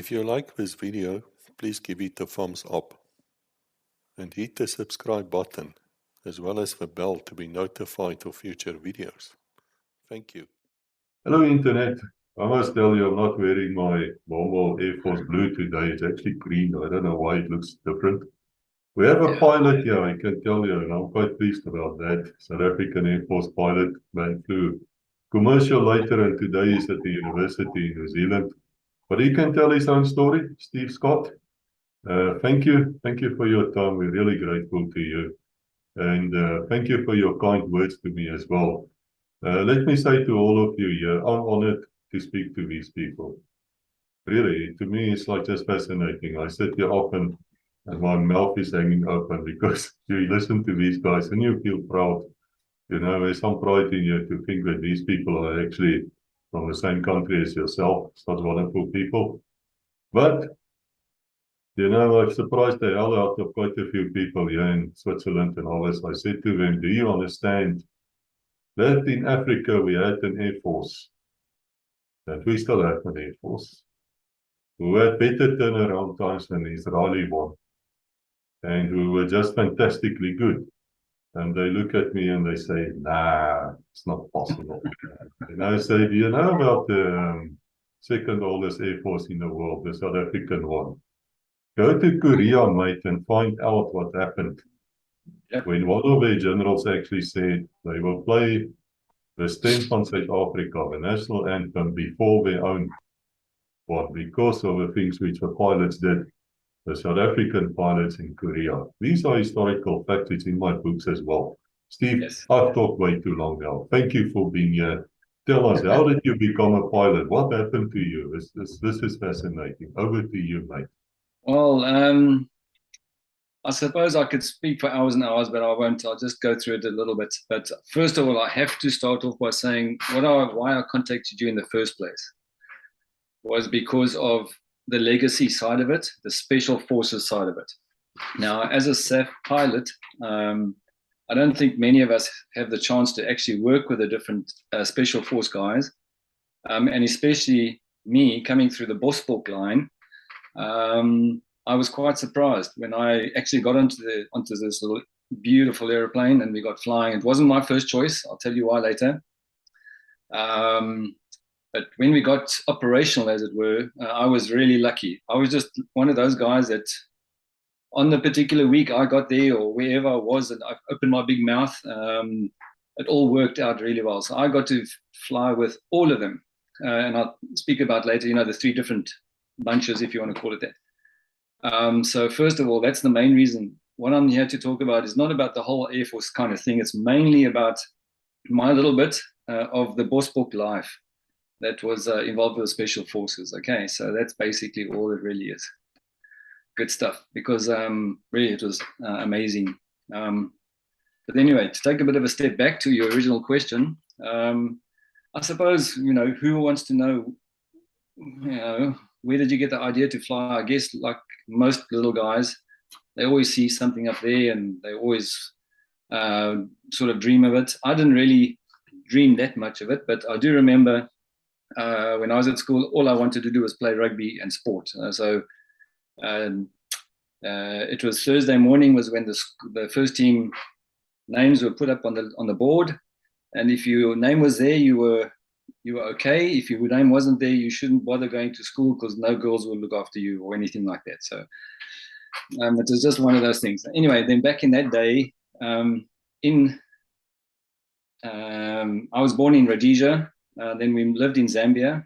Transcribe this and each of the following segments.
If you like this video, please give it a thumbs up and hit the subscribe button as well as the bell to be notified of future videos. Thank you. Hello Internet. I must tell you I'm not wearing my normal Air Force blue today. It's actually green. I don't know why it looks different. We have a pilot here, I can tell you, and I'm quite pleased about that. South African Air Force pilot, man, flew commercial later, and today he's at the university in New Zealand. But he can tell his own story, Steve Scott. Thank you for your time. We're really grateful to you. And thank you for your kind words to me as well. Let me say to all of you here, I'm honored to speak to these people. Really, to me, it's like just fascinating. I sit here often and my mouth is hanging open because you listen to these guys and you feel proud. You know, there's some pride in you to think that these people are actually from the same country as yourself. Such wonderful people. But, you know, I've surprised the hell out of quite a few people here in Switzerland and all this. I said to them, do you understand that in Africa we had an Air Force, that we still have an Air Force, who had better turnaround times than the Israeli one, and who were just fantastically good. And they look at me and they say, nah, it's not possible. And I say, do you know about the second oldest Air Force in the world, the South African one? Go to Korea, mate, and find out what happened. Yep. When one of their generals actually said they will play the stem van South Africa, the national anthem, before their own one, because of the things which the pilots did, the South African pilots in Korea. These are historical facts. It's in my books as well. Steve, yes. I've talked way too long now. Thank you for being here. Tell us, how did you become a pilot? What happened to you? This is fascinating. Over to you, mate. Well, I suppose I could speak for hours and hours, but I won't. I'll just go through it a little bit. But first of all, I have to start off by saying why I contacted you in the first place was because of the legacy side of it, the special forces side of it. Now, as a SAAF pilot, I don't think many of us have the chance to actually work with the different special force guys, and especially me coming through the Bosbok line. I was quite surprised when I actually got onto this little beautiful airplane and we got flying. It wasn't my first choice. I'll tell you why later. But when we got operational, as it were, I was really lucky. I was just one of those guys that on the particular week I got there or wherever I was and I opened my big mouth, it all worked out really well. So I got to fly with all of them. And I'll speak about later, you know, the three different bunches, if you want to call it that. So first of all, that's the main reason. What I'm here to talk about is not about the whole Air Force kind of thing. It's mainly about my little bit of the Bosbok life that was involved with the Special Forces. Okay, so that's basically all it really is. Good stuff, because really it was amazing. But anyway, to take a bit of a step back to your original question, I suppose, you know, who wants to know, you know, where did you get the idea to fly? I guess like most little guys, they always see something up there and they always sort of dream of it. I didn't really dream that much of it, but I do remember when I was at school, all I wanted to do was play rugby and sport. It was Thursday morning was when the first team names were put up on the board, and if your name was there, you were okay. If your name wasn't there, you shouldn't bother going to school because no girls will look after you or anything like that. So it was just one of those things. Anyway, then back in that day, I was born in Rhodesia. Then we lived in Zambia.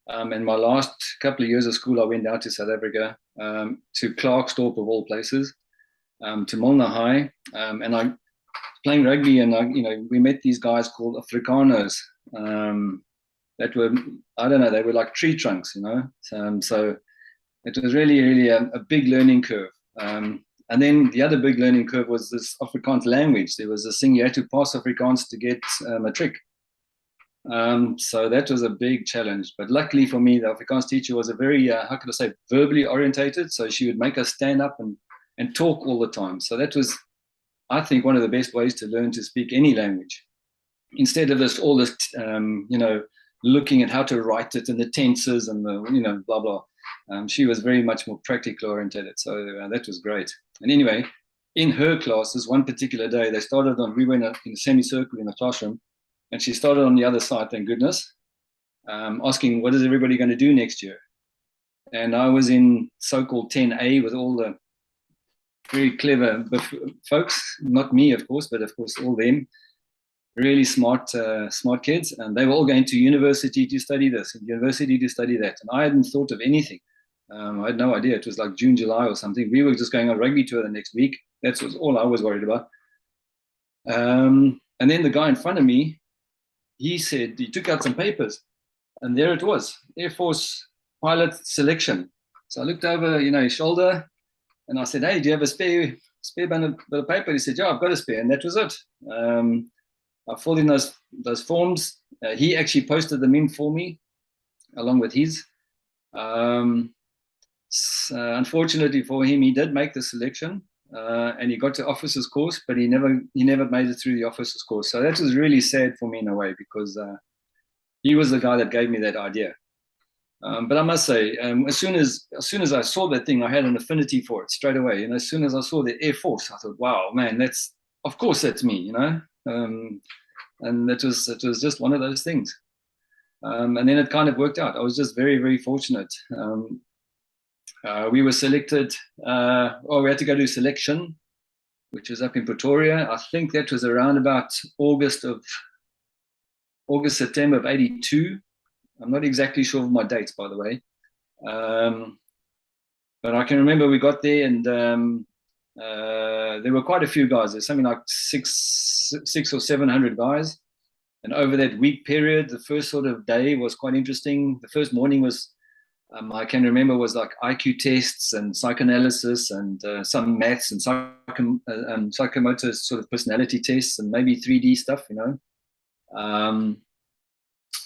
And my last couple of years of school, I went down to South Africa, to Klerksdorp of all places, to Milner High. And I playing rugby, and we met these guys called Afrikaners that were, I don't know, they were like tree trunks, you know. So it was really, really a big learning curve. And then the other big learning curve was this Afrikaans language. There was this thing you had to pass Afrikaans to get matric. So that was a big challenge. But luckily for me, the Afrikaans teacher was a very, how can I say, verbally orientated. So she would make us stand up and talk all the time. So that was, I think, one of the best ways to learn to speak any language. Instead of all this, looking at how to write it and the tenses and the, blah, blah. She was very much more practical oriented, so that was great. And anyway, in her classes, one particular day, we were in a semicircle in the classroom, and she started on the other side, thank goodness, asking, what is everybody going to do next year? And I was in so-called 10A with all the very clever folks, not me, of course, but of course all them, really smart kids, and they were all going to university to study this and university to study that. And I hadn't thought of anything. I had no idea. It was like June, July or something. We were just going on rugby tour the next week. That was all I was worried about. And then the guy in front of me, he took out some papers, and there it was, Air Force pilot selection. So I looked over, his shoulder, and I said, hey, do you have a spare bit of paper? He said, yeah, I've got a spare, and that was it. I filled in those forms. He actually posted them in for me, along with his. Unfortunately for him, he did make the selection, and he got to officer's course, but he never made it through the officer's course. So that was really sad for me in a way, because he was the guy that gave me that idea. But I must say, as soon as I saw that thing, I had an affinity for it straight away. And as soon as I saw the Air Force, I thought, wow, man, of course that's me, and it was just one of those things. And then it kind of worked out. I was just very, very fortunate. We were selected, we had to go to selection, which was up in Pretoria. I think that was around about August, September of 82. I'm not exactly sure of my dates, by the way. But I can remember we got there, and there were quite a few guys. There's something like 600 or 700 guys. And over that week period, the first sort of day was quite interesting. The first morning was, I can remember, was like IQ tests and psychoanalysis and some maths and psychomotor sort of personality tests and maybe 3D stuff, And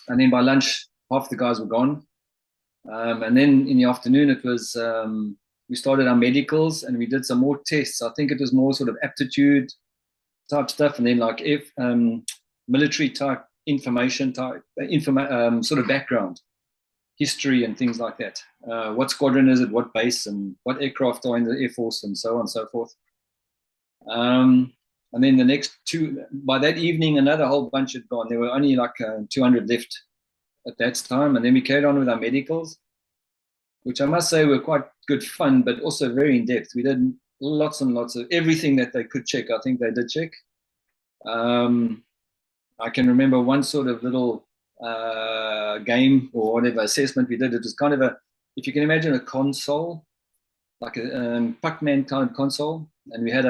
then by lunch, half the guys were gone. And then in the afternoon, it was, we started our medicals and we did some more tests. I think it was more sort of aptitude type stuff. And then like military type information type, sort of background, history and things like that. What squadron is it, what base, and what aircraft are in the Air Force, and so on and so forth. And then the next by that evening, another whole bunch had gone. There were only like 200 left at that time. And then we carried on with our medicals, which I must say were quite good fun, but also very in-depth. We did lots and lots of everything that they could check. I think they did check. I can remember one sort of little game or whatever assessment we did. It was kind of if you can imagine a console, like a Pac-Man kind of console, and we had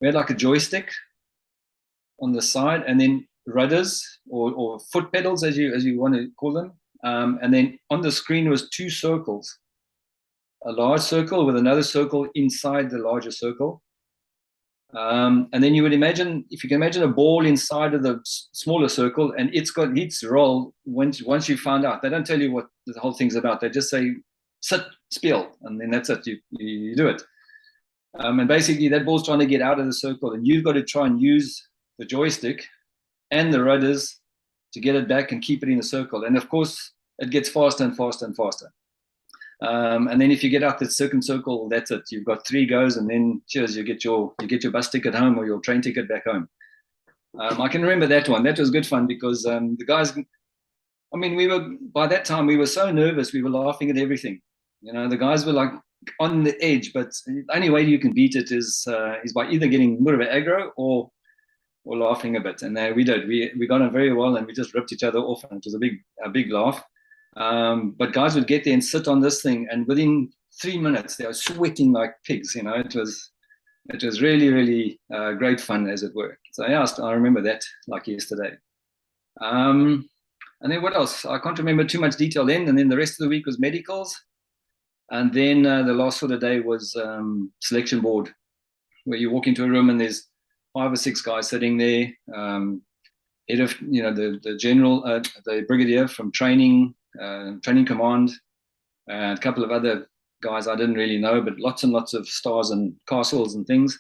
like a joystick on the side, and then rudders or foot pedals, as you want to call them, and then on the screen was two circles, a large circle with another circle inside the larger circle. And then you would imagine, if you can imagine a ball inside of the smaller circle, and it's got its role. Once you find out, they don't tell you what the whole thing's about. They just say, sit, speel, and then that's it. You do it. And basically that ball's trying to get out of the circle, and you've got to try and use the joystick and the rudders to get it back and keep it in the circle. And of course, it gets faster and faster and faster. And then if you get out that second circle, that's it. You've got 3 goes, and then cheers, you get your bus ticket home or your train ticket back home. I can remember that one. That was good fun because the guys, I mean, by that time we were so nervous, we were laughing at everything. The guys were like on the edge, but the only way you can beat it is by either getting more of an aggro or laughing a bit. And we did. We got on very well, and we just ripped each other off, and it was a big laugh. But guys would get there and sit on this thing, and within 3 minutes they were sweating like pigs. It was really, really great fun, as it were. So I remember that like yesterday. And then what else? I can't remember too much detail then. And then the rest of the week was medicals, and then the last sort of day was selection board, where you walk into a room and there's 5 or 6 guys sitting there. Head of the general, the brigadier from training command, and a couple of other guys I didn't really know, but lots and lots of stars and castles and things.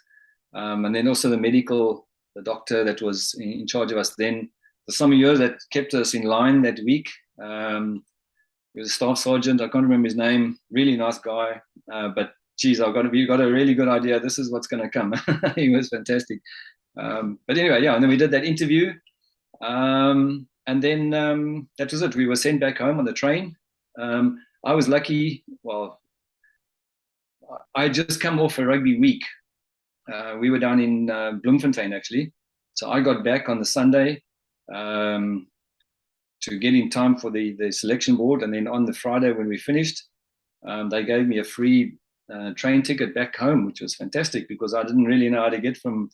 And then also the doctor that was in charge of us then. For some years that kept us in line that week. He was a staff sergeant. I can't remember his name. Really nice guy. But geez, you got a really good idea. This is what's going to come. He was fantastic. But anyway, yeah. And then we did that interview. And then that was it. We were sent back home on the train. I was lucky. Well, I had just come off a rugby week. We were down in Bloemfontein, actually. So I got back on the Sunday to get in time for the selection board. And then on the Friday when we finished, they gave me a free train ticket back home, which was fantastic because I didn't really know how to get from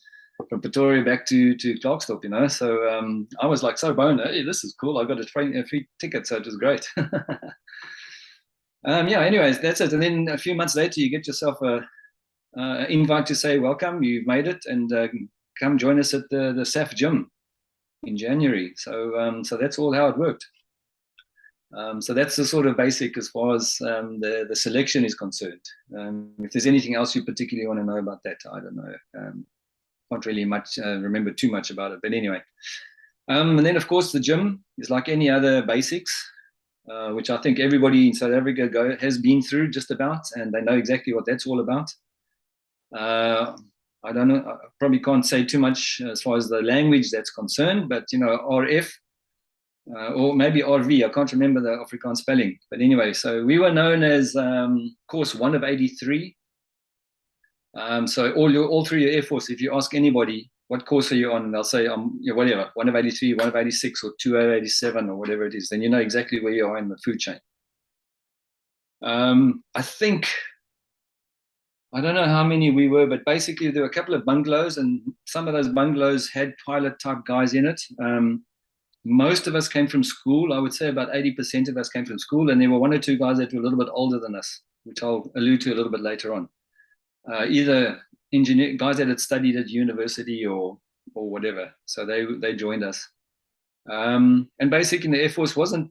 Pretoria back to Klerksdorp, you know. So I was like so boned. Hey, this is cool. I got a free ticket, so it was great. Yeah, anyways, that's it. And then a few months later, you get yourself a invite to say, welcome, you've made it, and come join us at the SAAF gym in January. So that's all how it worked. So that's the sort of basic as far as the selection is concerned. If there's anything else you particularly want to know about that, I don't know. Can't really remember too much about it, but anyway. And then of course the gym is like any other basics, which I think everybody in South Africa has been through just about, and they know exactly what that's all about. I don't know, I probably can't say too much as far as the language that's concerned, but you know, RF, or maybe RV, I can't remember the Afrikaans spelling. But anyway, so we were known as course 1 of 83. So all through your Air Force, if you ask anybody, what course are you on? They'll say, whatever, 1 of 83, 1 of 86, or 2 of 87, or whatever it is. Then you know exactly where you are in the food chain. I think, I don't know how many we were, but basically there were a couple of bungalows, and some of those bungalows had pilot-type guys in it. Most of us came from school. I would say about 80% of us came from school, and there were 1 or 2 guys that were a little bit older than us, which I'll allude to a little bit later on. Either guys that had studied at university or whatever. So they joined us. And basically the Air Force wasn't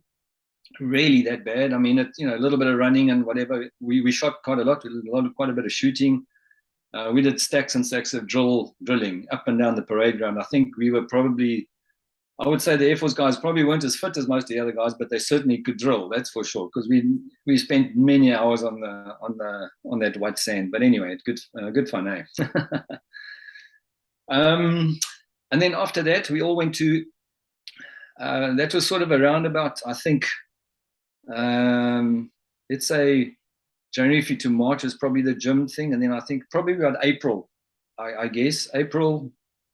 really that bad. I mean, a little bit of running and whatever. We shot quite a lot. We did quite a bit of shooting. We did stacks and stacks of drilling up and down the parade ground. I think we were probably, I would say the Air Force guys probably weren't as fit as most of the other guys, but they certainly could drill. That's for sure, because we spent many hours on that white sand. But anyway, it's good fun, eh? And then after that, we all went to. That was sort of around about, I think, let's say January to March is probably the gym thing, and then I think probably about April, I guess April,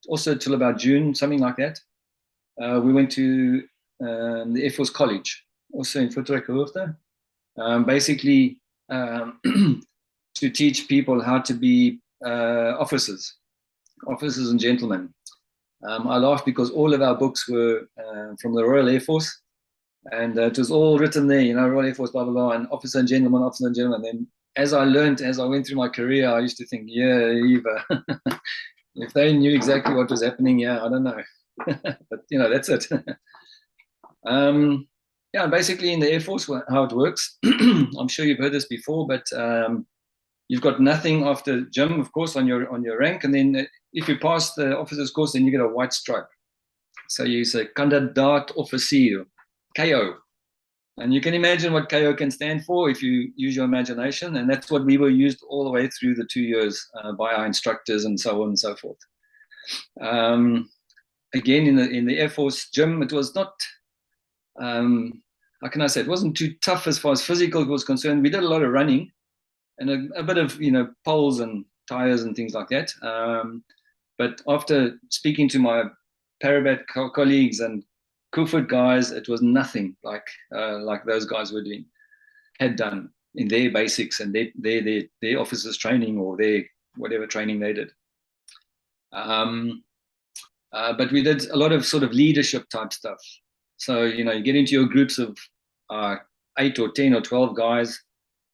also till about June, something like that. We went to the Air Force College, also in Futrekerhoofde, basically to teach people how to be officers and gentlemen. I laughed because all of our books were from the Royal Air Force, and it was all written there, you know, Royal Air Force, blah, blah, blah, and officer and gentleman, officer and gentleman. Then as I went through my career, I used to think, yeah, Eva, if they knew exactly what was happening, yeah, I don't know. But, you know, that's it. Yeah, basically in the Air Force, how it works, I'm sure you've heard this before, but you've got nothing after gym, of course, on your rank, and then if you pass the officer's course, then you get a white stripe. So you say Kandidaat Officier, KO. And you can imagine what KO can stand for if you use your imagination, and that's what we were used all the way through the 2 years by our instructors and so on and so forth. Again, in the Air Force gym, it was not, how can I say, it wasn't too tough as far as physical was concerned. We did a lot of running and a bit of, poles and tires and things like that. But after speaking to my Parabat colleagues and Koefoot guys, it was nothing like those guys had done in their basics and their officers training or their whatever training they did. But we did a lot of sort of leadership type stuff. So, you get into your groups of 8 or 10 or 12 guys.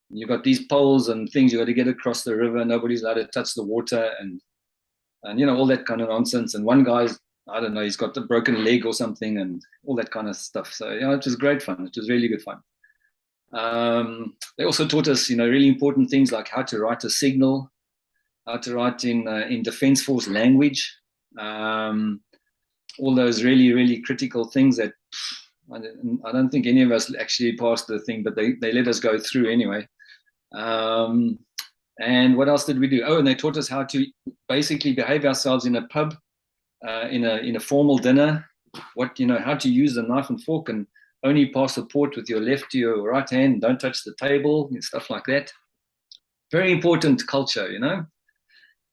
You've got these poles and things you got to get across the river. Nobody's allowed to touch the water and all that kind of nonsense. And one guy's, I don't know, he's got a broken leg or something and all that kind of stuff. So, it was great fun. It was really good fun. They also taught us, really important things like how to write a signal, how to write in Defence Force language, all those really, really critical things that I don't think any of us actually passed the thing, but they let us go through anyway. And what else did we do? Oh, and they taught us how to basically behave ourselves in a pub, in a formal dinner. How to use the knife and fork, and only pass the port with your left to your right hand. Don't touch the table and stuff like that. Very important culture,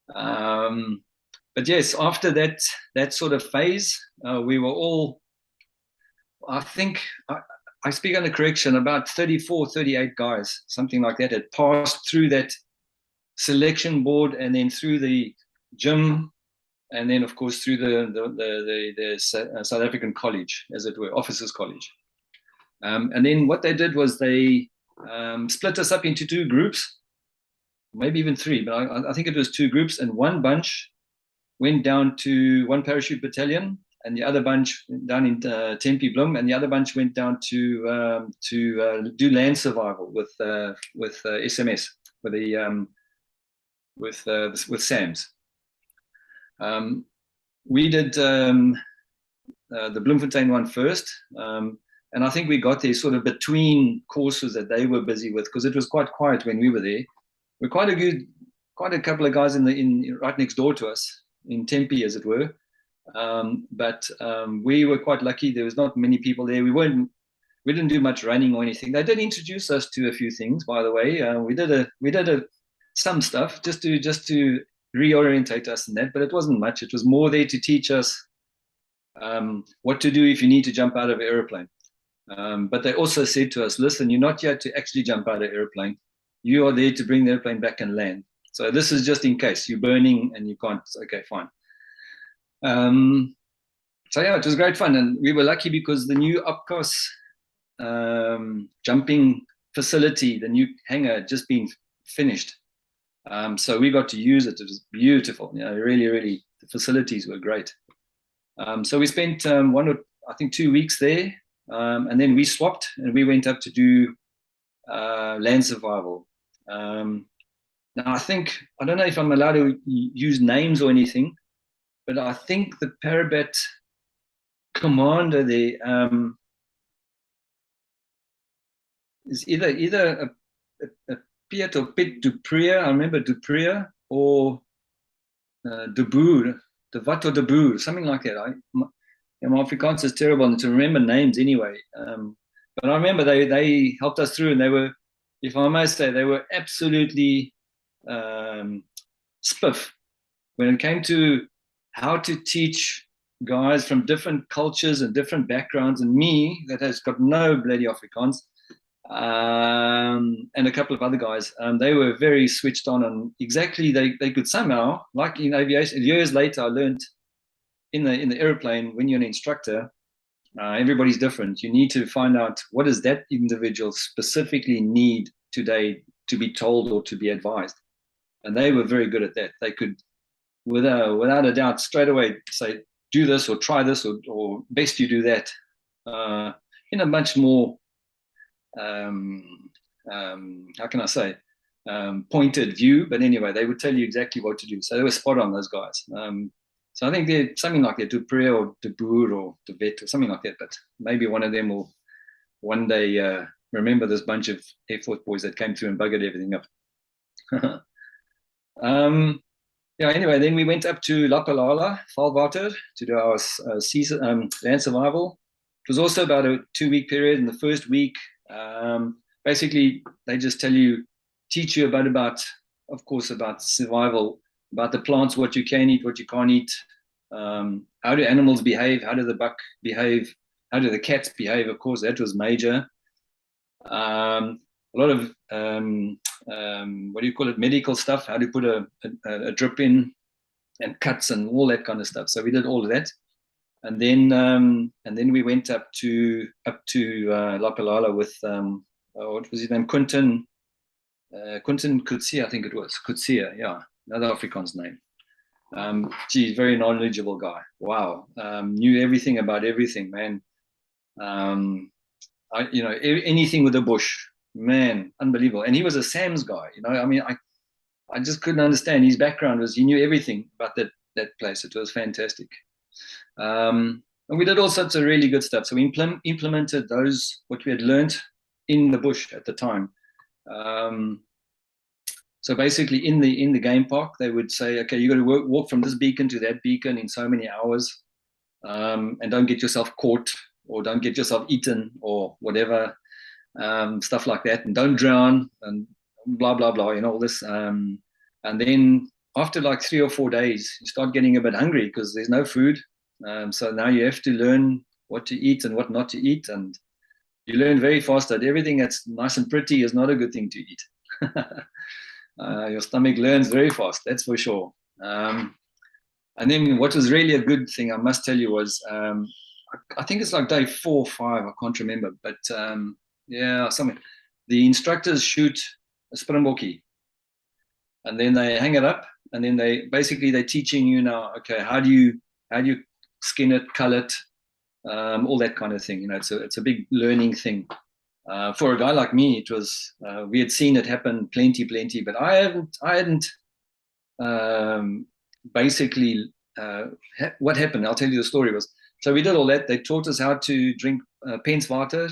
But yes, after that sort of phase, we were all, I think, I speak under correction, about 34, 38 guys, something like that, had passed through that selection board, and then through the gym, and then of course through the South African college, as it were, officers' college. And then what they did was they split us up into 2 groups, maybe even 3, but I think it was 2 groups, and one bunch went down to 1 parachute battalion, and the other bunch down in Tempe Bloem, and the other bunch went down to do land survival with SMS, with SAMs. We did the Bloemfontein one first, and I think we got there sort of between courses that they were busy with, because it was quite quiet when we were there. We're quite a couple of guys in right next door to us in Tempe, as it were. But we were quite lucky. There was not many people there. We didn't do much running or anything. They did introduce us to a few things, by the way. We did some stuff just to reorientate us in that, but it wasn't much. It was more there to teach us what to do if you need to jump out of an airplane. But they also said to us, listen, you're not here to actually jump out of an airplane. You are there to bring the airplane back and land. So this is just in case you're burning and you can't. Okay, fine. So yeah, it was great fun, and we were lucky because the new Opkos jumping facility, the new hangar, had just been finished. So we got to use it. It was beautiful. Really, really, the facilities were great. So we spent 2 weeks there, and then we swapped and we went up to do land survival. Now I don't know if I'm allowed to use names or anything, but I think the Parabat commander there is either a Piet or Piet Dupree. I remember Dupree, or De Boer, De Wat or De Boer, something like that. My Afrikaans is terrible and to remember names anyway. But I remember they helped us through, and they were, if I may say, they were absolutely spiff when it came to how to teach guys from different cultures and different backgrounds, and me, that has got no bloody Afrikaans, and a couple of other guys. They were very switched on, and exactly they could somehow, like in aviation, years later I learned in the airplane, when you're an instructor, everybody's different. You need to find out what does that individual specifically need today to be told or to be advised. And they were very good at that. They could, without a doubt, straight away say, do this or try this, or best you do that, in a much more, how can I say, pointed view. But anyway, they would tell you exactly what to do. So they were spot on, those guys. So I think they're something like that, Dupree or De Boer or De Vet or something like that. But maybe one of them will one day remember this bunch of Air Force boys that came through and buggered everything up. Anyway, then we went up to Lapalala, Valwater, to do our land survival. It was also about a 2-week period. In the first week, basically, they just teach you about survival, about the plants, what you can eat, what you can't eat, how do animals behave, how do the buck behave, how do the cats behave. Of course, that was major. A lot of medical stuff, how to put a drip in, and cuts and all that kind of stuff. So we did all of that, and then we went up to Lapalala with what was his name, Quentin Kutsia, I think it was Kutsia, yeah, another Afrikaans name. Geez, very knowledgeable guy. Wow, knew everything about everything, man. Anything with the bush, man, unbelievable. And he was a SAMS guy. I mean, I just couldn't understand. His background was he knew everything about that place. It was fantastic. And we did all sorts of really good stuff. So we implemented what we had learned in the bush at the time. So basically in the game park, they would say, okay, you got to walk from this beacon to that beacon in so many hours, and don't get yourself caught or don't get yourself eaten or whatever, stuff like that. And don't drown and blah, blah, blah, all this. And then after like 3 or 4 days, you start getting a bit hungry because there's no food. So now you have to learn what to eat and what not to eat. And you learn very fast that everything that's nice and pretty is not a good thing to eat. Your stomach learns very fast, that's for sure. And then what was really a good thing, I must tell you, was I think it's like day 4 or 5, I can't remember, but yeah, something. The instructors shoot a springbokkie, and then they hang it up, and then they're teaching you now, okay, how do you skin it, cull it, all that kind of thing. It's a big learning thing. For a guy like me, it was we had seen it happen plenty, but I hadn't basically what happened. I'll tell you the story. Was so we did all that. They taught us how to drink pens water.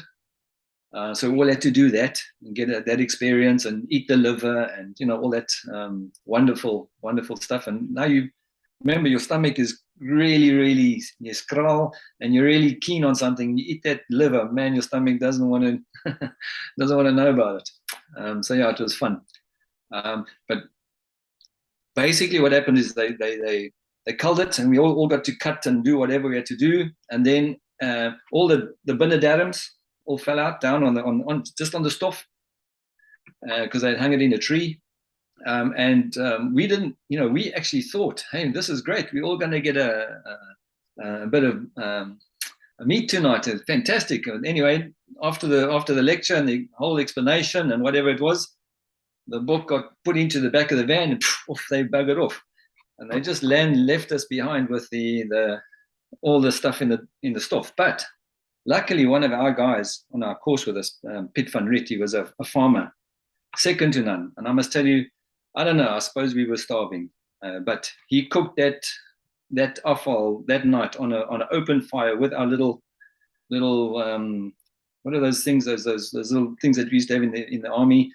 So we all had to do that and get that experience and eat the liver and all that wonderful stuff. And now you remember your stomach is really skral, and you're really keen on something. You eat that liver, man, your stomach doesn't want to know about it. So yeah, it was fun. But basically, what happened is they culled it, and we all got to cut and do whatever we had to do, and then all the binnedarms all fell out down on just on the stove because they'd hung it in a tree. And we didn't, we actually thought, hey, this is great. We're all going to get a bit of a meat tonight. It's fantastic. And anyway, after the lecture and the whole explanation and whatever it was, the book got put into the back of the van and off they buggered off. And they just left us behind with all the stuff in the stove. But luckily, one of our guys on our course with us, Piet van Riet, he was a farmer, second to none. And I must tell you, I don't know, I suppose we were starving, but he cooked that offal that night on an open fire with our little what are those things? Those little things that we used to have in the army.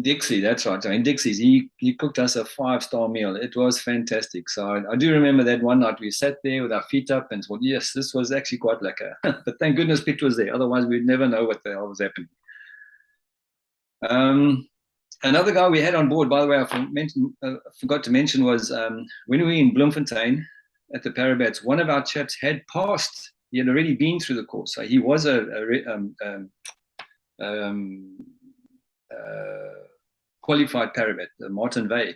Dixie, that's right. So in Dixie's, he cooked us a 5-star meal. It was fantastic. So I do remember that one night we sat there with our feet up and thought, yes, this was actually quite lekker. But thank goodness Piet was there. Otherwise, we'd never know what the hell was happening. Another guy we had on board, by the way, I forgot to mention, was when we were in Bloemfontein at the Parabats, one of our chaps had passed. He had already been through the course. So he was a qualified Parabat, Martin Vey.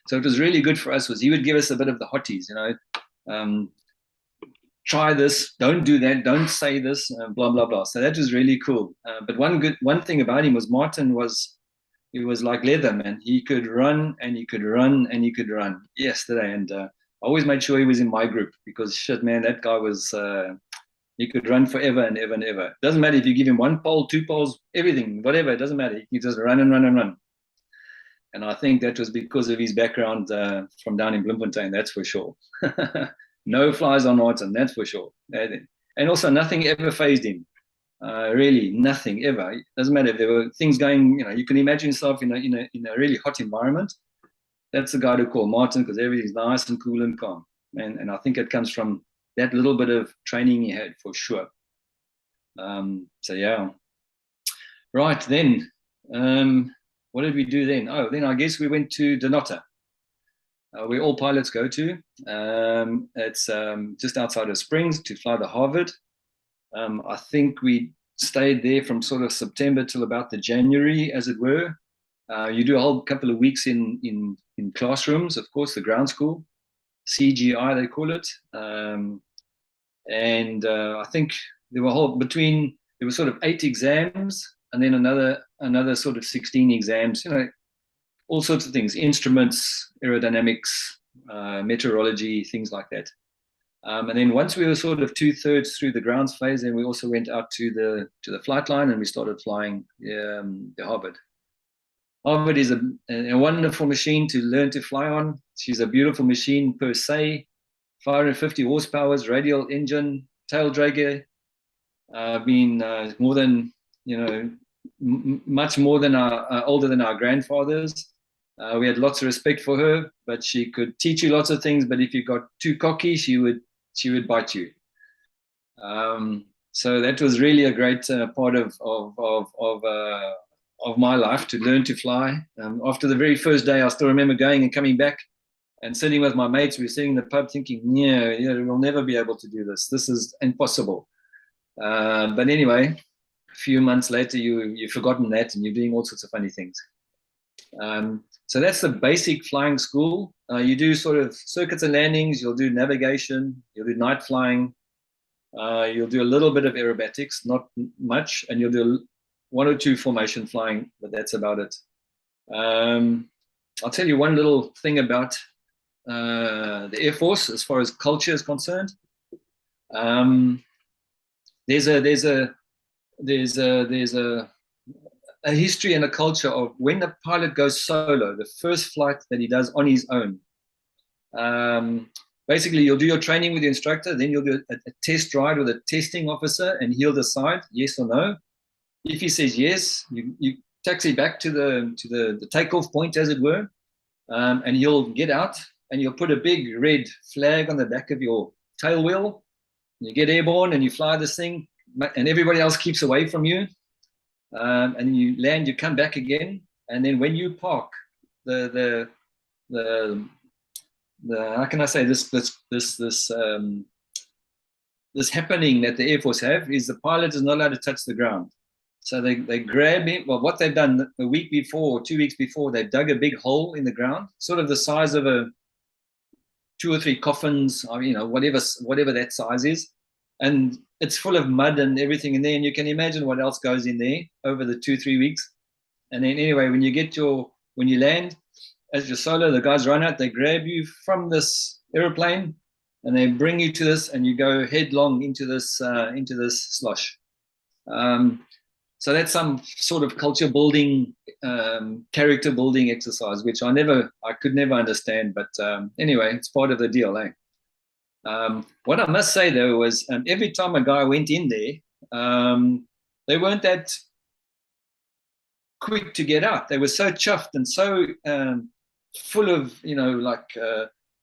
So it was really good for us. Was he would give us a bit of the hotties, try this, don't do that, don't say this, blah blah blah. So that was really cool. But one thing about him was Martin he was like leather, man. He could run and he could run and he could run yesterday, and I always made sure he was in my group because shit, man, that guy was. He could run forever and ever and ever. It doesn't matter if you give him 1 pole, 2 poles, everything, whatever. It doesn't matter. He can just run and run and run. And I think that was because of his background from down in Bloemfontein, that's for sure. No flies on Martin, that's for sure. And also nothing ever fazed him. Really, nothing ever. It doesn't matter if there were things going, you can imagine yourself in a really hot environment. That's the guy to call Martin because everything's nice and cool and calm. And I think it comes from that little bit of training he had for sure. So yeah. Right, then. What did we do then? Oh, then I guess we went to Denotta, where all pilots go to. It's just outside of Springs to fly the Harvard. I think we stayed there from sort of September till about the January, as it were. You do a whole couple of weeks in classrooms, of course, the ground school, CGI they call it. And I think there were sort of 8 exams and then another sort of 16 exams, all sorts of things, instruments, aerodynamics, meteorology, things like that. And then once we were sort of 2/3 through the grounds phase, then we also went out to the flight line and we started flying the Harvard. Harvard is a wonderful machine to learn to fly on. She's a beautiful machine per se. 550 horsepower, radial engine, tail dragger. Been more than, much more than older than our grandfathers. We had lots of respect for her, but she could teach you lots of things. But if you got too cocky, she would bite you. So that was really a great part of my life, to learn to fly. After the very first day, I still remember going and coming back and sitting with my mates. We were sitting in the pub thinking, yeah, we'll never be able to do this. This is impossible. But anyway, a few months later, you've forgotten that, and you're doing all sorts of funny things. So that's the basic flying school. You do sort of circuits and landings. You'll do navigation. You'll do night flying. You'll do a little bit of aerobatics, not much, and you'll do 1 or 2 formation flying, but that's about it. I'll tell you one little thing about the Air Force as far as culture is concerned. There's a history and a culture of when the pilot goes solo, the first flight that he does on his own. Basically, you'll do your training with the instructor, then you'll do a test ride with a testing officer, and he'll decide yes or no. If he says yes, you taxi back to the takeoff point, as it were, and you'll get out and you'll put a big red flag on the back of your tail wheel. You get airborne and you fly this thing, and everybody else keeps away from you. And you land, you come back again, and then when you park, the how can I say this happening that the Air Force have is the pilot is not allowed to touch the ground. So they grab him. Well, what they've done a week before or 2 weeks before, they've dug a big hole in the ground, sort of the size of 2 or 3 coffins, whatever that size is, and it's full of mud and everything in there, and you can imagine what else goes in there over the 2-3 weeks. And then anyway, when you land, as you're solo, the guys run out, they grab you from this aeroplane, and they bring you to this, and you go headlong into this slosh. So that's some sort of culture building, character building exercise, which I could never understand. But anyway, it's part of the deal, eh? What I must say though was every time a guy went in there, they weren't that quick to get out. They were so chuffed and so full of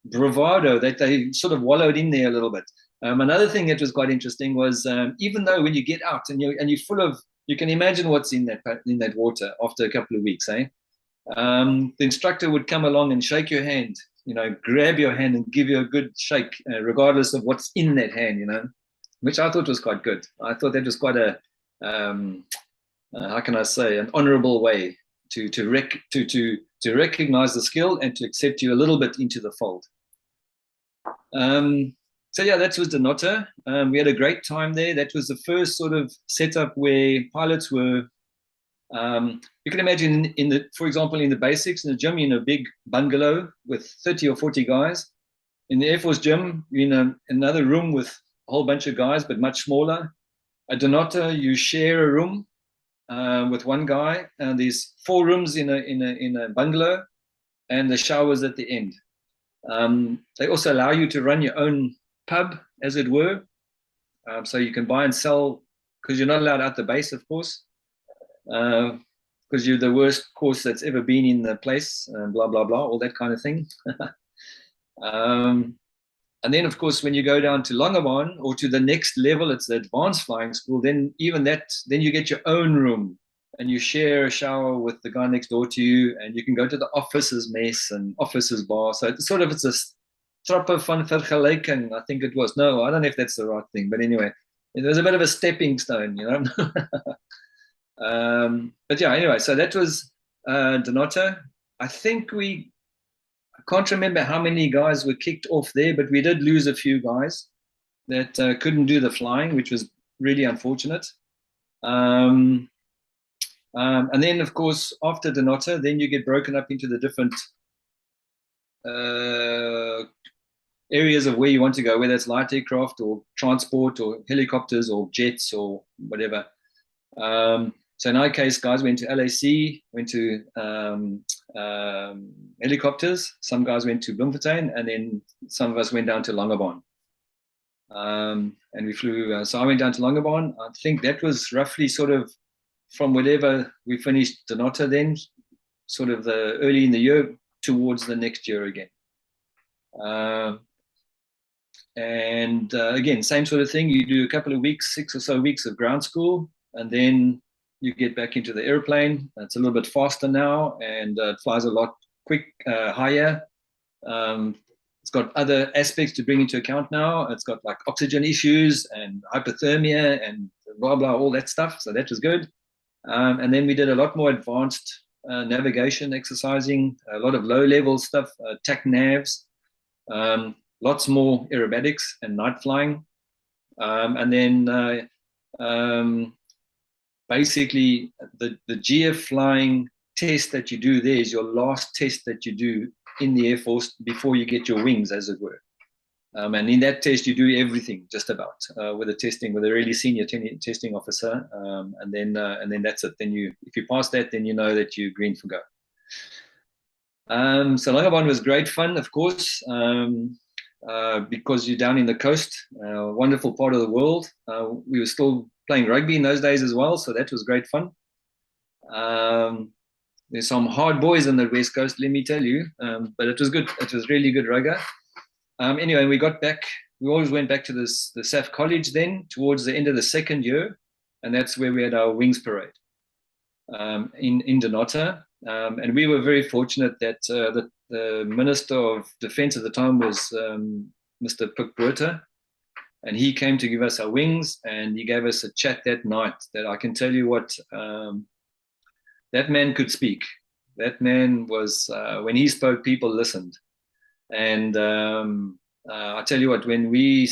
bravado that they sort of wallowed in there a little bit. Another thing that was quite interesting was even though when you get out and you're full of, you can imagine what's in that water after a couple of weeks, eh? The instructor would come along and shake your hand, grab your hand and give you a good shake, regardless of what's in that hand, which I thought was quite good. I thought that was quite a, how can I say, an honorable way to recognize the skill and to accept you a little bit into the fold. So yeah, that was Denotta. We had a great time there. That was the first sort of setup where pilots were, you can imagine for example, in the basics, in the gym, in a big bungalow with 30 or 40 guys. In the Air Force gym, in another room with a whole bunch of guys, but much smaller. At Denotta, you share a room with one guy, and there's 4 rooms in a bungalow, and the shower's at the end. They also allow you to run your own pub, as it were, so you can buy and sell, because you're not allowed out the base, of course, because you're the worst course that's ever been in the place, blah blah blah, all that kind of thing. And then of course when you go down to Longabon, or to the next level, it's the advanced flying school, then then you get your own room and you share a shower with the guy next door to you, and you can go to the officers mess and officers bar. So it's a Trappe van vergelijking, I think it was. No, I don't know if that's the right thing, but anyway, it was a bit of a stepping stone, But yeah, anyway, so that was Denotta. I think I can't remember how many guys were kicked off there, but we did lose a few guys that couldn't do the flying, which was really unfortunate. And then, of course, after Denotta, then you get broken up into the different areas of where you want to go, whether it's light aircraft or transport or helicopters or jets or whatever. So in our case, guys went to LAC, went to helicopters. Some guys went to Bloemfontein, and then some of us went down to Longabon. And we flew. So I went down to Longabon. I think that was roughly sort of from whatever we finished Denotta, then sort of the early in the year towards the next year again. And again, same sort of thing. You do a couple of weeks, 6 or so weeks of ground school, and then you get back into the airplane. It's a little bit faster now, and it flies a lot higher. It's got other aspects to bring into account now. It's got like oxygen issues and hypothermia and blah, blah, all that stuff. So that was good. And then we did a lot more advanced navigation exercising, a lot of low-level stuff, TAC navs, lots more aerobatics and night flying. And then basically the GF flying test that you do there is your last test that you do in the Air Force before you get your wings, as it were. And in that test, you do everything just about with a really senior testing officer, and then that's it. Then if you pass that, then you know that you're green for go. So Longabon was great fun, of course, because you're down in the coast, wonderful part of the world. We were still playing rugby in those days as well, so that was great fun. There's some hard boys on the West Coast, let me tell you, but it was good. It was really good rugger. Anyway, we got back. We always went back to the SAAF college then towards the end of the second year, and that's where we had our wings parade in Denotta. And we were very fortunate that the Minister of Defence at the time was Mr. Pik, and he came to give us our wings, and he gave us a chat that night that I can tell you what, that man could speak. That man was, when he spoke, people listened. And I tell you what, when we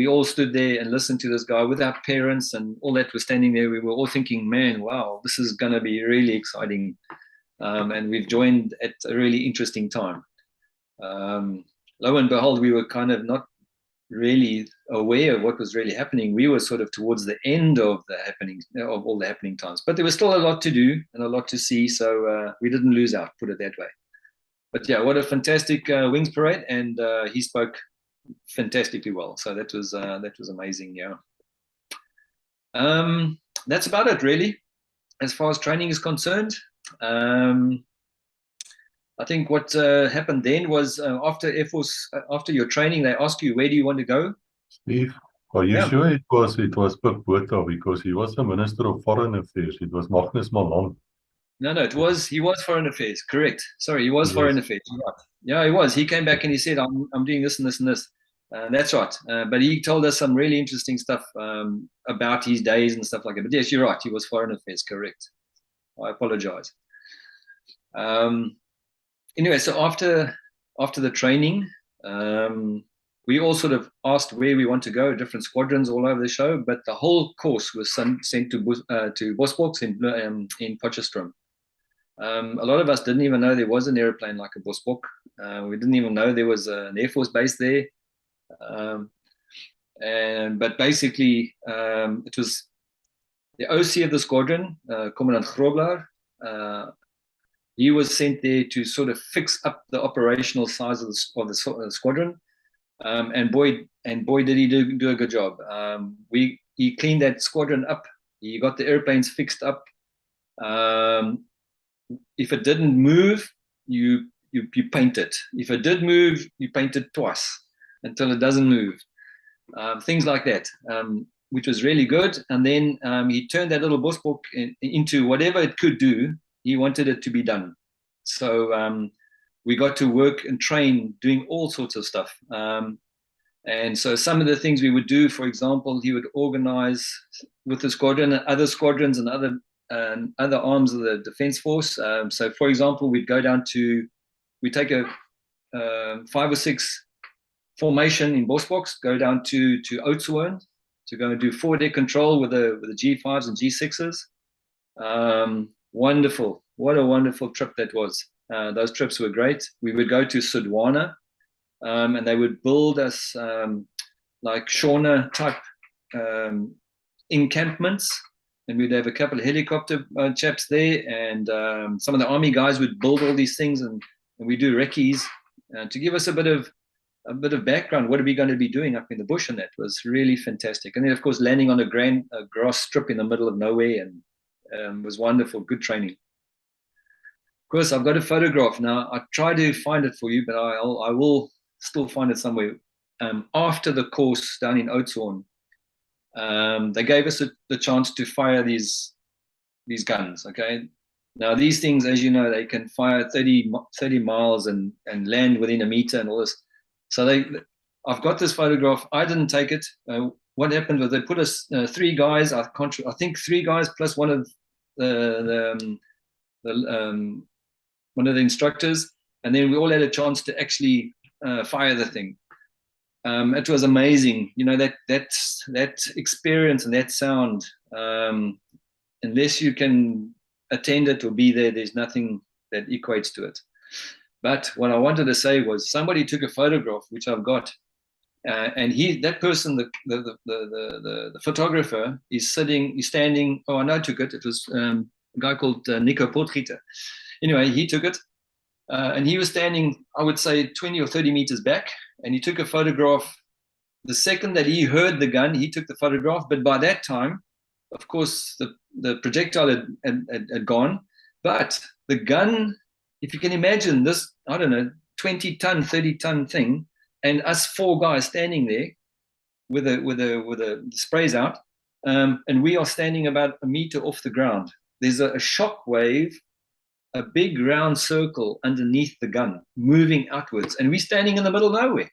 all stood there and listened to this guy with our parents and all that was standing there, we were all thinking, man, wow, this is going to be really exciting. And we've joined at a really interesting time. Lo and behold, we were kind of not really aware of what was really happening. We were sort of towards the end of all the happening times, but there was still a lot to do and a lot to see. So we didn't lose out, put it that way. But yeah, what a fantastic wings parade, and he spoke fantastically well. So that was amazing. Yeah. That's about it, really, as far as training is concerned. I think what happened then was after Air Force, after your training, they ask you, where do you want to go? Steve, are you sure it was Pik because he was the Minister of Foreign Affairs? It was Magnus Malan. No, he was Foreign Affairs, correct. Sorry, he was Foreign Affairs. Right. Yeah, he was. He came back and he said, I'm doing this and this and this. That's right. But he told us some really interesting stuff about his days and stuff like that. But yes, you're right. He was Foreign Affairs, correct. I apologize. Anyway, so after the training, we all sort of asked where we want to go, different squadrons all over the show, but the whole course was sent to Bosbok in Potchefstroom. A lot of us didn't even know there was an airplane like a Bosbok. We didn't even know there was an Air Force base there. But basically, it was the OC of the squadron, Commandant Grobler. He was sent there to sort of fix up the operational size of the squadron. And boy did he do a good job. He cleaned that squadron up. He got the airplanes fixed up. If it didn't move, you paint it. If it did move, you paint it twice until it doesn't move. Things like that, which was really good. And then he turned that little Bosbok into whatever it could do. He wanted it to be done. So we got to work and train doing all sorts of stuff. And so some of the things we would do, for example, he would organize with the squadron and other squadrons and other arms of the Defence Force. So, for example, we'd take a 5 or 6 formation in Bosbok, go down to Oudtshoorn to go and do forward air control with the G5s and G6s. Wonderful. What a wonderful trip that was. Those trips were great. We would go to Sudwana, and they would build us like Shauna type encampments and we'd have a couple of helicopter chaps there, and some of the army guys would build all these things, and we do recce's to give us a bit of background. What are we going to be doing up in the bush? And that was really fantastic. And then, of course, landing on a grass strip in the middle of nowhere, and was wonderful. Good training. Of course, I've got a photograph now. I try to find it for you, but I will still find it somewhere. After the course down in Oudtshoorn, they gave us the chance to fire these guns. Okay, now these things, as you know, they can fire 30 miles and land within a meter and all this. So I've got this photograph. I didn't take it. What happened was they put us 3 guys. I think 3 guys plus one of one of the instructors, and then we all had a chance to actually fire the thing. It was amazing, you know, that experience and that sound. Unless you can attend it or be there, there's nothing that equates to it. But what I wanted to say was, somebody took a photograph, which I've got, and that person, the photographer, is standing. Oh, I know I took it. It was a guy called Nico Potgieter. Anyway, he took it, and he was standing, I would say, 20 or 30 meters back, and he took a photograph. The second that he heard the gun, he took the photograph. But by that time, of course, the projectile had gone. But the gun, if you can imagine this, I don't know, 20-ton, 30-ton thing, and us 4 guys standing there with the sprays out, and we are standing about a meter off the ground. There's a shock wave, a big round circle underneath the gun, moving outwards, and we're standing in the middle of nowhere.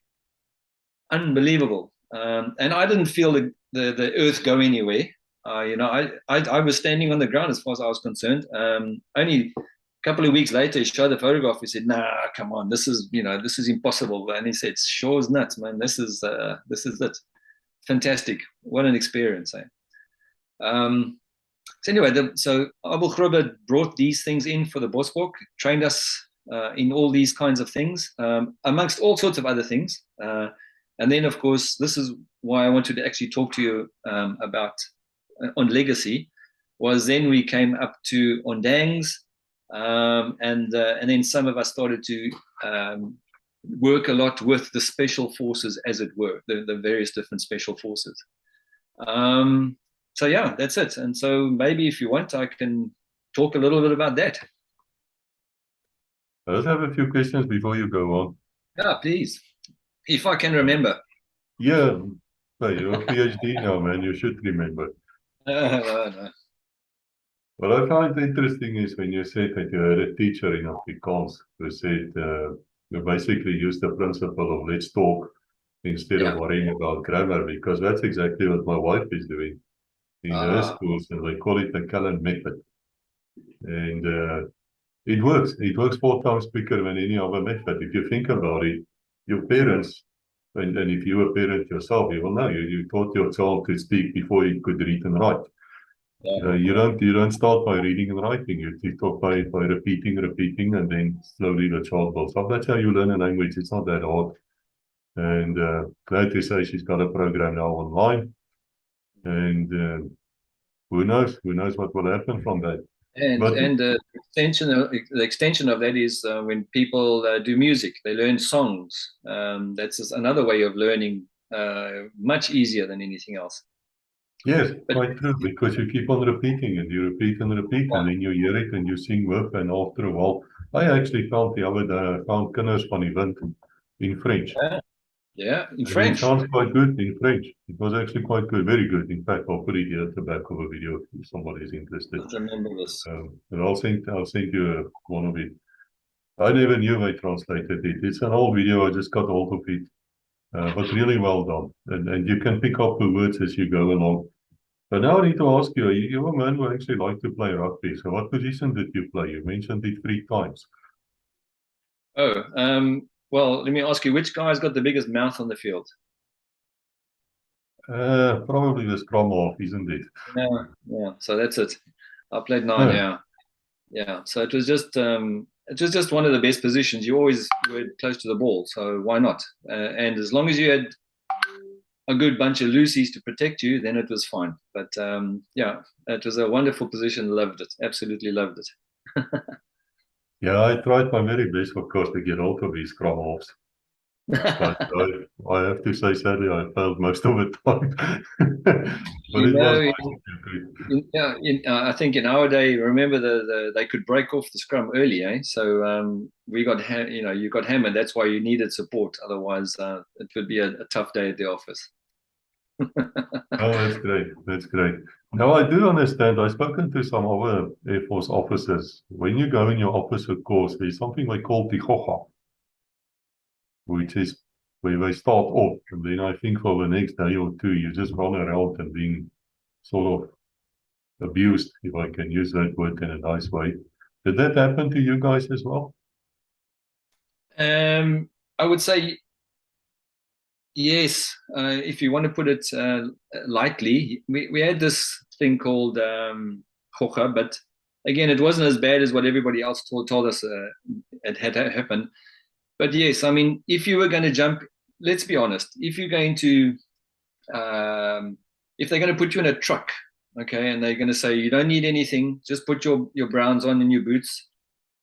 Unbelievable. And I didn't feel the earth go anywhere. You know, I was standing on the ground as far as I was concerned. Only a couple of weeks later, he showed the photograph. He said, "Nah, come on, this is impossible." And he said, "Sure as nuts, man. This is it. Fantastic. What an experience, eh?" So anyway, so Abu Ghroba brought these things in for the Bosbok, trained us in all these kinds of things, amongst all sorts of other things. And then, of course, this is why I wanted to actually talk to you about on legacy. Was then we came up to Ondangs, and then some of us started to work a lot with the special forces, as it were, the various different special forces. So yeah, that's it. And so maybe if you want, I can talk a little bit about that. I just have a few questions before you go on. Yeah, please. If I can remember. Yeah, well, you're a PhD now, man. You should remember. No. What I find interesting is when you said that you had a teacher in Afrikaans who said you basically used the principle of let's talk instead of worrying about grammar, because that's exactly what my wife is doing in her schools, and they call it the Cullen method. And it works. It works 4 times quicker than any other method. If you think about it, your parents, and if you were a parent yourself, you will know, you taught your child to speak before he could read and write. You don't start by reading and writing. You talk by repeating, and then slowly the child builds up. That's how you learn a language. It's not that hard. And glad to say she's got a program now online. And who knows what will happen from that. And the extension of that is when people do music, they learn songs. That's just another way of learning, much easier than anything else. Yes, quite true, because you keep on repeating and you repeat and repeat, and then you hear it and you sing with, and after a while, I actually found the other day, I found Kinders van die Wind in French. Yeah, in French. It sounds quite good in French. It was actually quite good, very good. In fact, I'll put it here at the back of a video if somebody is interested. I remember this. And I'll send you one of it. I never knew they translated it. It's an old video, I just got hold of it. But really well done. And you can pick up the words as you go along. But now I need to ask you, you're a man who actually like to play rugby. So what position did you play? You mentioned it 3 times. Well, let me ask you, which guy's got the biggest mouth on the field? Probably the scrum half, isn't it? Yeah. So that's it. I played 9. Yeah. So it was just one of the best positions. You always were close to the ball, so why not? And as long as you had a good bunch of loosies to protect you, then it was fine. But yeah, it was a wonderful position. Loved it. Absolutely loved it. Yeah, I tried my very best, of course, to get hold of these scrum halves. But I have to say, sadly, I failed most of the time. But You it was know, nice to do. I think in our day, remember they could break off the scrum early, eh? So we got you got hammered. That's why you needed support. Otherwise, it would be a tough day at the office. Oh, that's great. That's great. Now, I do understand. I've spoken to some other Air Force officers. When you go in your officer course, there's something they call tihoha, which is where they start off. And then I think for the next day or two, you just run around and being sort of abused, if I can use that word in a nice way. Did that happen to you guys as well? I would say yes. If you want to put it lightly, we had this thing called khocha, but again, it wasn't as bad as what everybody else told us it had happened. But yes, I mean, if you were going to jump, let's be honest, if you're going to, if they're going to put you in a truck, okay, and they're going to say you don't need anything, just put your browns on and your boots,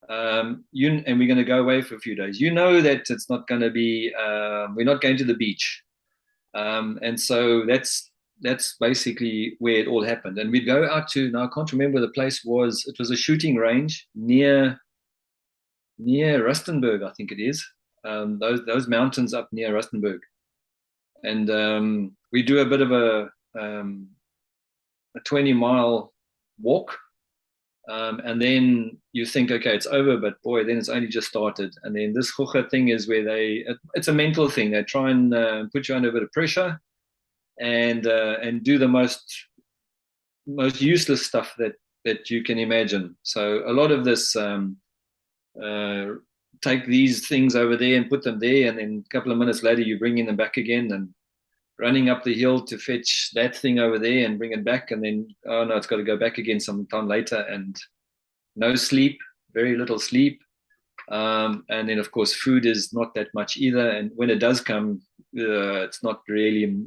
and we're going to go away for a few days. You know that it's not going to be, we're not going to the beach, and so that's basically where it all happened. And we'd go out to, now I can't remember where the place was. It was a shooting range near Rustenburg, I think it is. Those mountains up near Rustenburg, and we do a bit of a 20-mile walk, and then you think, okay, it's over, but boy, then it's only just started. And then this khocha thing is where it's a mental thing. They try and put you under a bit of pressure, and do the most useless stuff that you can imagine. So a lot of this. Take these things over there and put them there, and then a couple of minutes later you're bringing them back again and running up the hill to fetch that thing over there and bring it back, and then oh no, it's got to go back again sometime later, and no sleep, very little sleep, and then of course food is not that much either, and when it does come, it's not really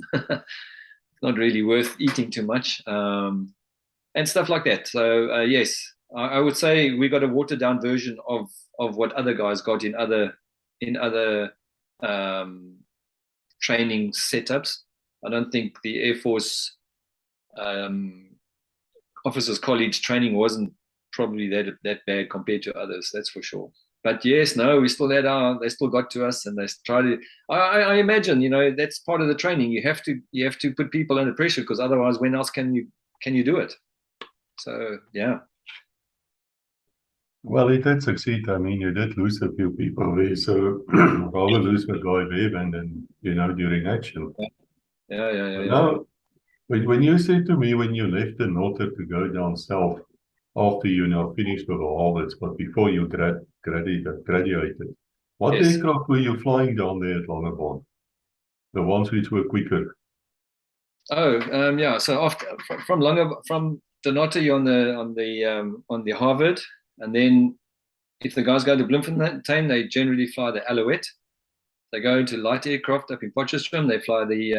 not really worth eating too much, and stuff like that. So yes, I would say we got a watered down version of what other guys got in other training setups. I don't think the Air Force officers college training wasn't probably that bad compared to others. That's for sure. But yes, no, we still had they still got to us, and they tried to. I imagine, that's part of the training. You have to put people under pressure, because otherwise, when else can you do it? So yeah. Well, it did succeed. I mean, you did lose a few people there, so rather lose a guy there and then, during action. Yeah. Now, when you said to me when you left the north to go down south after you now finished with the Harvards, but before you graduated, what Yes. aircraft were you flying down there at Langebaan? The ones which were quicker. Oh, yeah. So from Donato, you're on the Harvard, and then if the guys go to Bloemfontein, they generally fly the Alouette. They go into light aircraft up in Potchefstroom. They fly the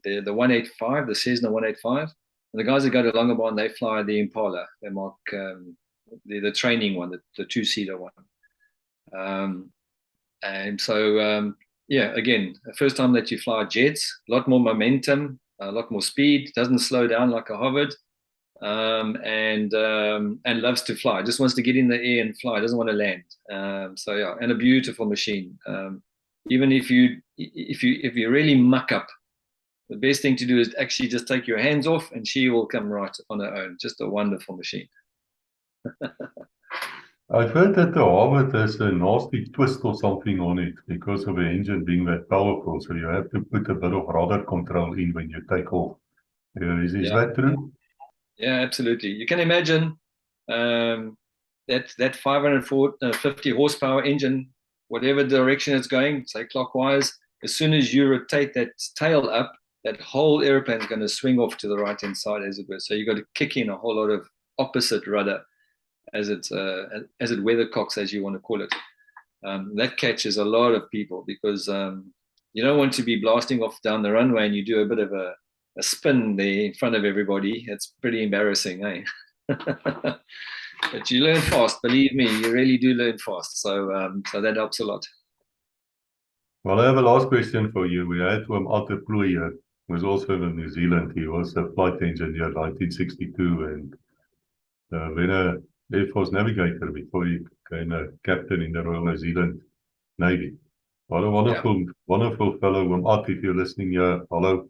185, the Cessna 185. And the guys that go to Langebaan, they fly the Impala, the Mark, the training one, the two-seater one. And so, yeah, again, the first time that you fly jets, a lot more momentum, a lot more speed, doesn't slow down like a Harvard, and loves to fly. Just wants to get in the air and fly. Doesn't want to land. So yeah, and a beautiful machine. Even if you really muck up, the best thing to do is actually just take your hands off, and she will come right on her own. Just a wonderful machine. I've heard that the Harvard has a nasty twist or something on it because of the engine being that powerful. So you have to put a bit of rudder control in when you take off. Is that true? Yeah, absolutely. You can imagine that 550 horsepower engine, whatever direction it's going, say clockwise, as soon as you rotate that tail up, that whole airplane is going to swing off to the right-hand side, as it were. So you've got to kick in a whole lot of opposite rudder as it weathercocks, as you want to call it. That catches a lot of people because you don't want to be blasting off down the runway and you do a bit of a spin there in front of everybody. It's pretty embarrassing, eh? But you learn fast, believe me, you really do learn fast. So that helps a lot. Well, I have a last question for you. We had Otter Ploeyer, who was also in New Zealand. He was a flight engineer in 1962 and then a Air Force navigator before he became a captain in the Royal New Zealand Navy. What a wonderful, wonderful fellow. Otter, if you're listening here, hello.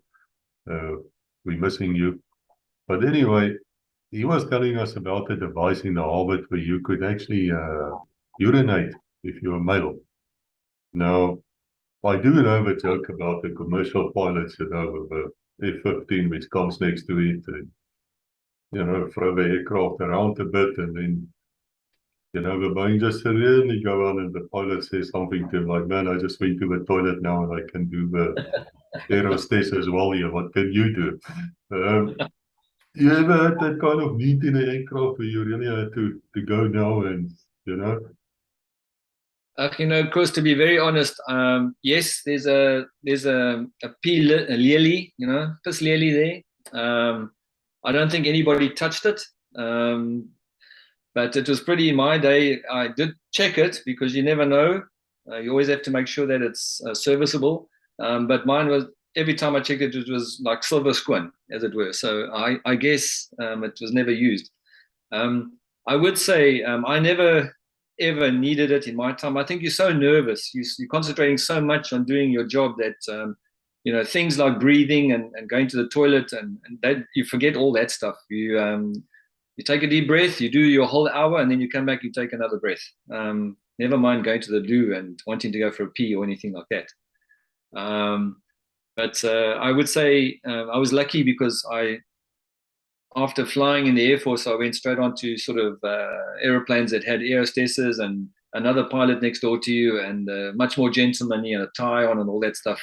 We're missing you. But anyway, he was telling us about a device in the Harvard where you could actually urinate if you're a male. Now, I do have a joke about the commercial pilots, with the F-15, which comes next to it, and, throw the aircraft around a bit, and then, the Boeing just really go on, and the pilot says something to him like, man, I just went to the toilet now, and I can do the aerostess as well here. What can you do? You ever had that kind of need in an aircraft where you really had to go now and, Of course, to be very honest, yes, there's a pea lily, piss lily there. I don't think anybody touched it, but it was pretty in my day. I did check it because you never know. You always have to make sure that it's serviceable. But mine was, every time I checked it, it was like silver squin, as it were. So I guess it was never used. I would say I never ever needed it in my time. I think you're so nervous. You're concentrating so much on doing your job that, things like breathing and going to the toilet and that, you forget all that stuff. You take a deep breath, you do your whole hour, and then you come back, you take another breath. Never mind going to the loo and wanting to go for a pee or anything like that. But I would say I was lucky because after flying in the Air Force, I went straight on to sort of aeroplanes that had air hostesses and another pilot next door to you, and much more gentlemanly and a tie on and all that stuff.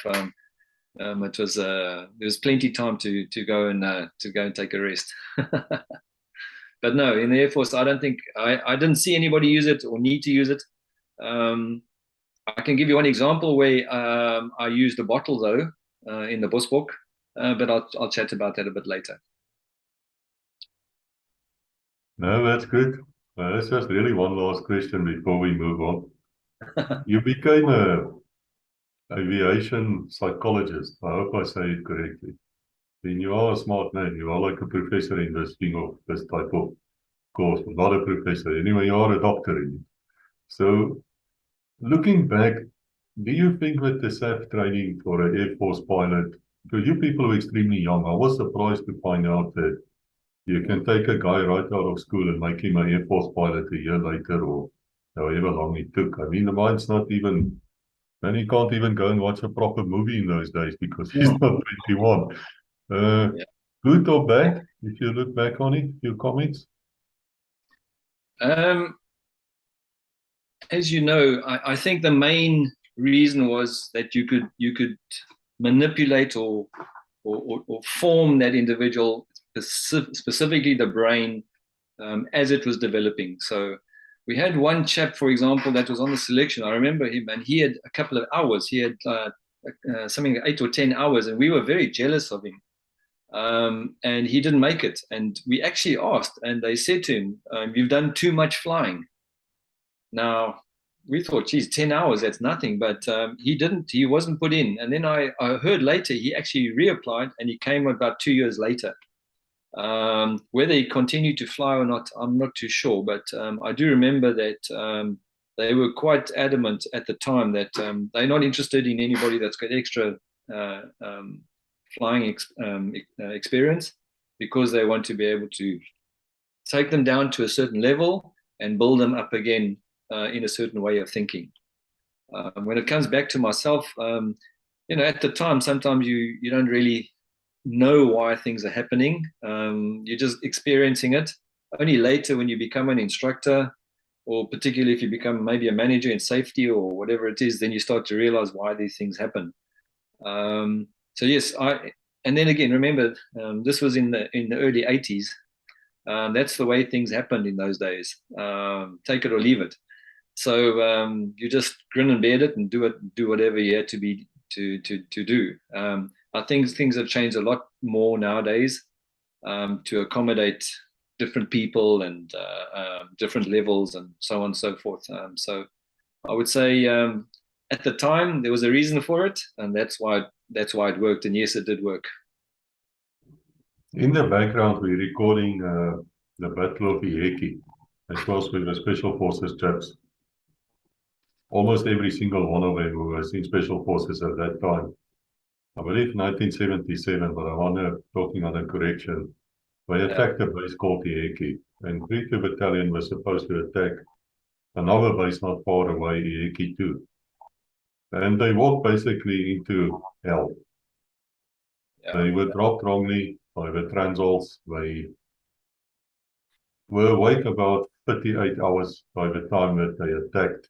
It was there was plenty of time to go and take a rest. But no, in the Air Force, I don't think I didn't see anybody use it or need to use it. I can give you one example where I used a bottle though in the Bosbok, but I'll chat about that a bit later. No, that's good. That's just really one last question before we move on. You became a aviation psychologist. I hope I say it correctly. Then you are a smart man. You are like a professor in this thing of this type of course. Not a professor. Anyway, you are a doctor in it. So, looking back, do you think that the SAAF training for an Air Force pilot, because you people were extremely young, I was surprised to find out that you can take a guy right out of school and make him an Air Force pilot a year later or however long it took. I mean, the mind's not even, and he can't even go and watch a proper movie in those days because he's not 21. Good or bad, if you look back on it, your comments? As you know, I think the main reason was that you could manipulate or form that individual, specifically the brain, as it was developing. So we had one chap, for example, that was on the selection. I remember him, and he had a couple of hours. He had something like 8 or 10 hours, and we were very jealous of him. And he didn't make it. And we actually asked, and they said to him, "You've done too much flying." Now, we thought, geez, 10 hours, that's nothing. But he wasn't put in. And then I heard later he actually reapplied, and he came about 2 years later. Whether he continued to fly or not, I'm not too sure. But I do remember that they were quite adamant at the time that they're not interested in anybody that's got extra flying experience, because they want to be able to take them down to a certain level and build them up again in a certain way of thinking. When it comes back to myself, at the time, sometimes you don't really know why things are happening. You're just experiencing it. Only later, when you become an instructor, or particularly if you become maybe a manager in safety or whatever it is, then you start to realize why these things happen. So yes, and then again, remember, this was in the early 80s. That's the way things happened in those days. Take it or leave it. So you just grin and bear it and do whatever you had to be to do. I think things have changed a lot more nowadays to accommodate different people and different levels and so on and so forth. So I would say at the time there was a reason for it, and that's why it worked. And yes, it did work. In the background, we're recording the Battle of Iheki. It was with the Special Forces chaps. Almost every single one of them who was in Special Forces at that time. I believe 1977, but I'm talking under correction. They attacked a base called Iheki, and 3-2 Battalion was supposed to attack another base not far away, Iheki 2. And they walked basically into hell. They were dropped wrongly by the Transals. They were awake about 38 hours by the time that they attacked.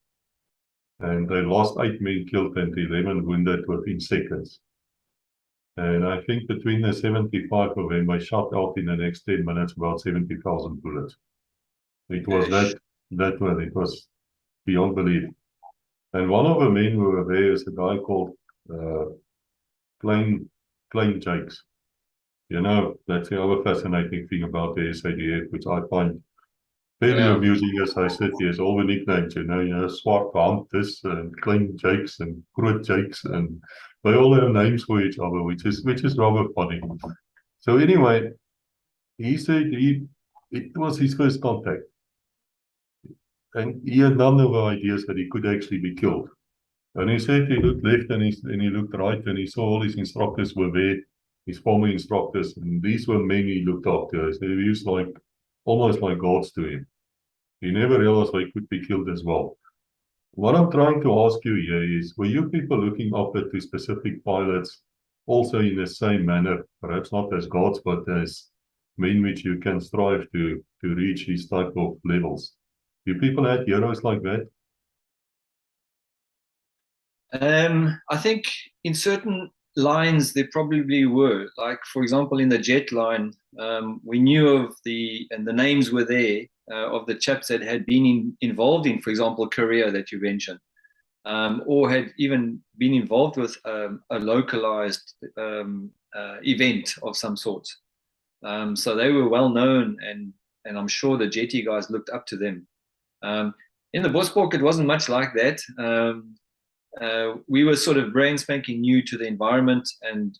And they lost 8 men killed and 11 wounded within seconds. And I think between the 75 of them, they shot out in the next 10 minutes about 70,000 bullets. It was that one. It was beyond belief. And one of the men who were there is a guy called Plain Jakes. You know, that's the other fascinating thing about the SADF, which I find very amusing as I sit here. Is all the nicknames, you know, Swart Hand, this, and Klein Jakes, and Groot Jakes, and they all have names for each other, which is rather funny. So anyway, he said it was his first contact. And he had none of the ideas that he could actually be killed. And he said he looked left and he looked right, and he saw all his instructors were there, his former instructors, and these were men he looked after. So he was almost like gods to him. He never realized they could be killed as well. What I'm trying to ask you here is, were you people looking after to specific pilots also in the same manner, perhaps not as gods, but as men which you can strive to reach these type of levels? Do people have heroes like that? I think in certain lines there probably were. Like, for example, in the jet line, we knew of the names were there of the chaps that had been involved in, for example, Korea that you mentioned, or had even been involved with a localized event of some sort. So they were well known, and I'm sure the jetty guys looked up to them. In the Bosbok, it wasn't much like that. We were sort of brand spanking new to the environment, and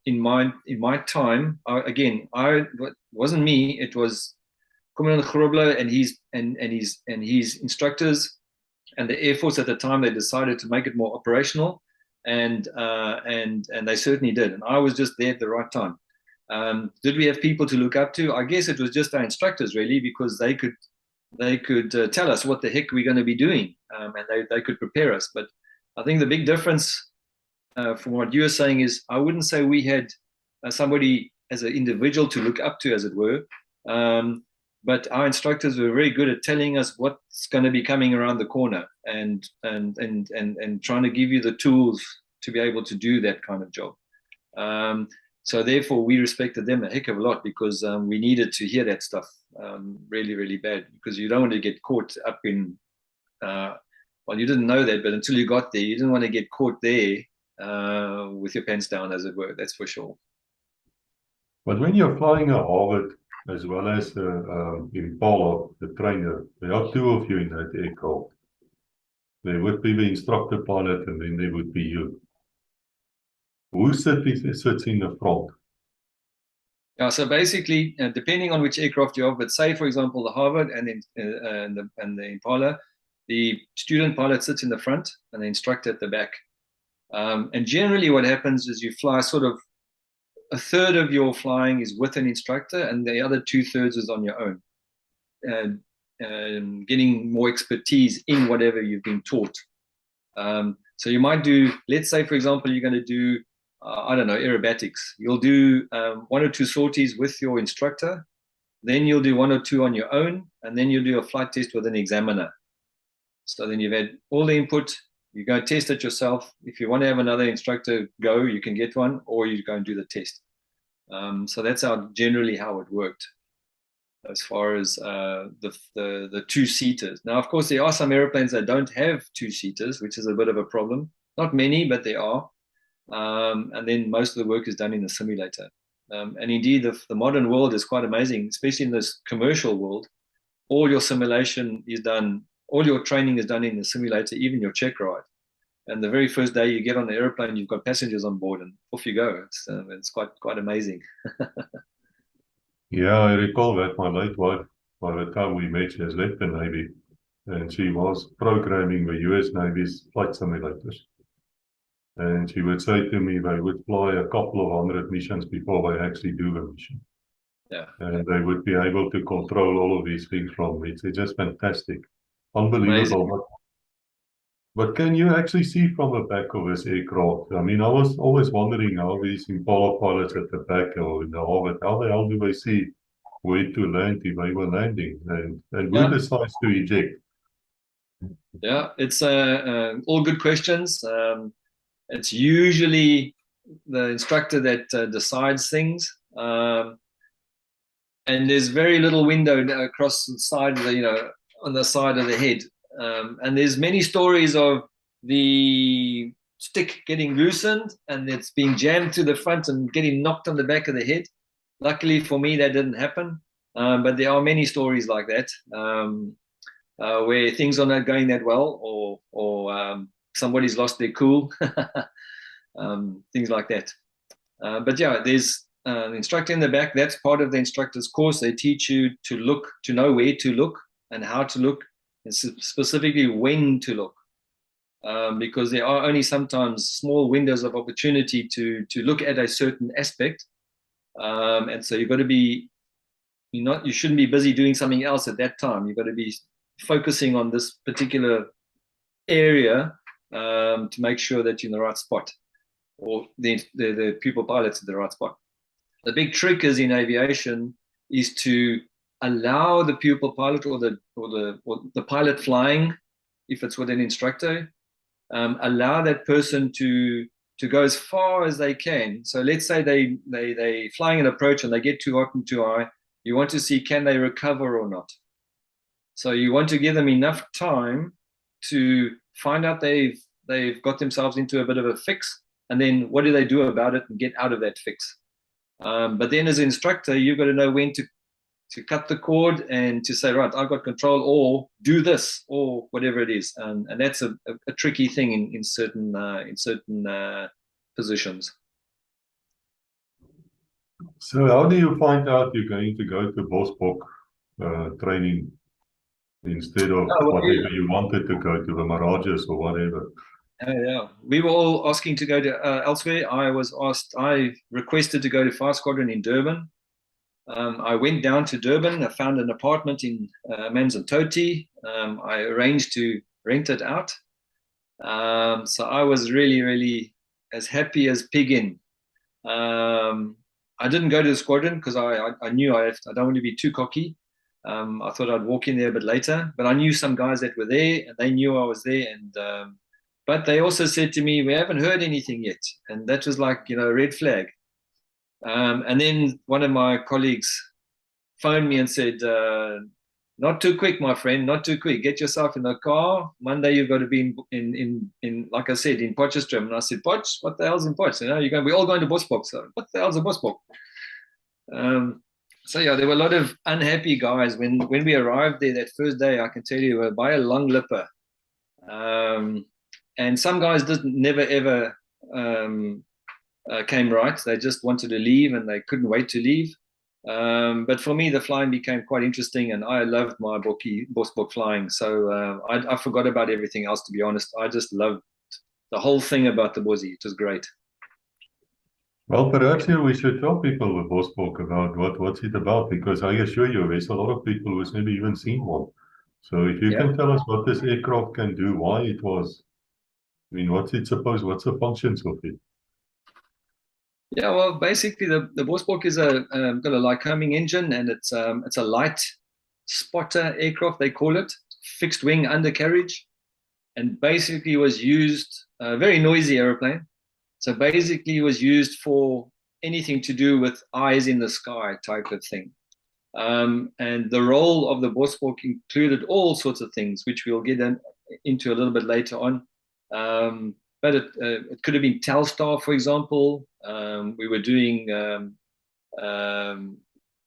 in my time, it wasn't me. It was Commandant Grobler and his instructors, and the Air Force at the time. They decided to make it more operational, and they certainly did. And I was just there at the right time. Did we have people to look up to? I guess it was just our instructors, really, because they could tell us what the heck we're going to be doing, and they could prepare us. But I think the big difference from what you were saying is, I wouldn't say we had somebody as an individual to look up to, as it were, but our instructors were very good at telling us what's going to be coming around the corner, and trying to give you the tools to be able to do that kind of job. So therefore, we respected them a heck of a lot, because we needed to hear that stuff really, really bad, because you don't want to get caught up in, well, you didn't know that, but until you got there, you didn't want to get caught there with your pants down, as it were, that's for sure. But when you're flying a Harvard, as well as the Impala, the trainer, there are 2 of you in that aircraft. There would be the instructor pilot, and then there would be you. Who sits in the front? Yeah, so basically, depending on which aircraft you have, but say, for example, the Harvard and the Impala, the student pilot sits in the front and the instructor at the back. And generally what happens is you fly sort of, a third of your flying is with an instructor, and the other 2/3 is on your own. And getting more expertise in whatever you've been taught. So you might do, let's say, for example, you're going to do, I don't know, aerobatics. You'll do 1 or 2 sorties with your instructor, then you'll do 1 or 2 on your own, and then you'll do a flight test with an examiner. So then you've had all the input, you go test it yourself. If you want to have another instructor go, you can get one, or you go and do the test. So that's generally how it worked, as far as the 2-seaters. Now, of course, there are some airplanes that don't have 2-seaters, which is a bit of a problem. Not many, but there are. and then most of the work is done in the simulator. And indeed, the modern world is quite amazing, especially in this commercial world. All your simulation is done, all your training is done in the simulator, even your check ride. And the very first day you get on the airplane, you've got passengers on board, and off you go. It's quite amazing. Yeah, I recall that my late wife, by the time we met, she has left the Navy, and she was programming the US Navy's flight simulators. And she would say to me they would fly a couple of 100 missions before they actually do the mission. Yeah. And they would be able to control all of these things from it. It's just fantastic. Unbelievable. But can you actually see from the back of this aircraft? I mean, I was always wondering how these Impala pilots at the back or in the orbit, how the hell do they see where to land if they were landing? And who decides to eject? Yeah, it's all good questions. It's usually the instructor that decides things. And there's very little window across the side of the, on the side of the head. And there's many stories of the stick getting loosened and it's being jammed to the front and getting knocked on the back of the head. Luckily for me, that didn't happen. But there are many stories like that where things are not going that well, or somebody's lost their cool, things like that. But yeah, there's an instructor in the back. That's part of the instructor's course. They teach you to look, to know where to look and how to look, and specifically when to look, because there are only sometimes small windows of opportunity to look at a certain aspect, and so you've got to be, you shouldn't be busy doing something else at that time. You've got to be focusing on this particular area to make sure that you're in the right spot, or the pupil pilot's in the right spot. The big trick is in aviation is to allow the pupil pilot or the pilot flying, if it's with an instructor, allow that person to go as far as they can. So let's say they flying an approach and they get too hot and too high. You want to see, can they recover or not? So you want to give them enough time to find out they've got themselves into a bit of a fix, and then what do they do about it and get out of that fix. But then as an instructor, you've got to know when to cut the cord and to say, right, I've got control, or do this, or whatever it is. And that's a tricky thing in certain positions. So how do you find out you're going to go to Bosbok training instead of whatever you wanted to go to, the Mirages or whatever? Yeah, we were all asking to go to elsewhere. I requested to go to Fire Squadron in Durban. I went down to Durban. I found an apartment in Manzantoti. I arranged to rent it out. So I was really, really as happy as pig in. I didn't go to the squadron because I knew I don't want to be too cocky. I thought I'd walk in there a bit later, but I knew some guys that were there, and they knew I was there. And but they also said to me, "We haven't heard anything yet," and that was like, a red flag. And then one of my colleagues phoned me and said, "Not too quick, my friend, not too quick. Get yourself in the car. Monday you've got to be in like I said, in Potchefstroom." And I said, "Potch? What the hell's in Potch? We're all going to Bosbok. So what the hell's a Bosbok?" So yeah, there were a lot of unhappy guys when we arrived there that first day. I can tell you, were by a long lipper, and some guys never ever came right. They just wanted to leave and they couldn't wait to leave. But for me, the flying became quite interesting, and I loved my Bosbok flying. So I forgot about everything else, to be honest. I just loved the whole thing about the Bosie. It was great. Well, perhaps here we should tell people with Bosbok about what's it about, because I assure you, there's a lot of people who's never even seen one. So if you can tell us what this aircraft can do, why it was, what's it supposed, what's the functions of it? Yeah, well, basically the Bosbok is got a Lycoming engine, and it's a light spotter aircraft, they call it, fixed wing undercarriage, and basically was used, very noisy airplane. So basically was used for anything to do with eyes in the sky type of thing. And the role of the Bosbok included all sorts of things, which we'll get into a little bit later on. but it could have been Telstar, for example. We were doing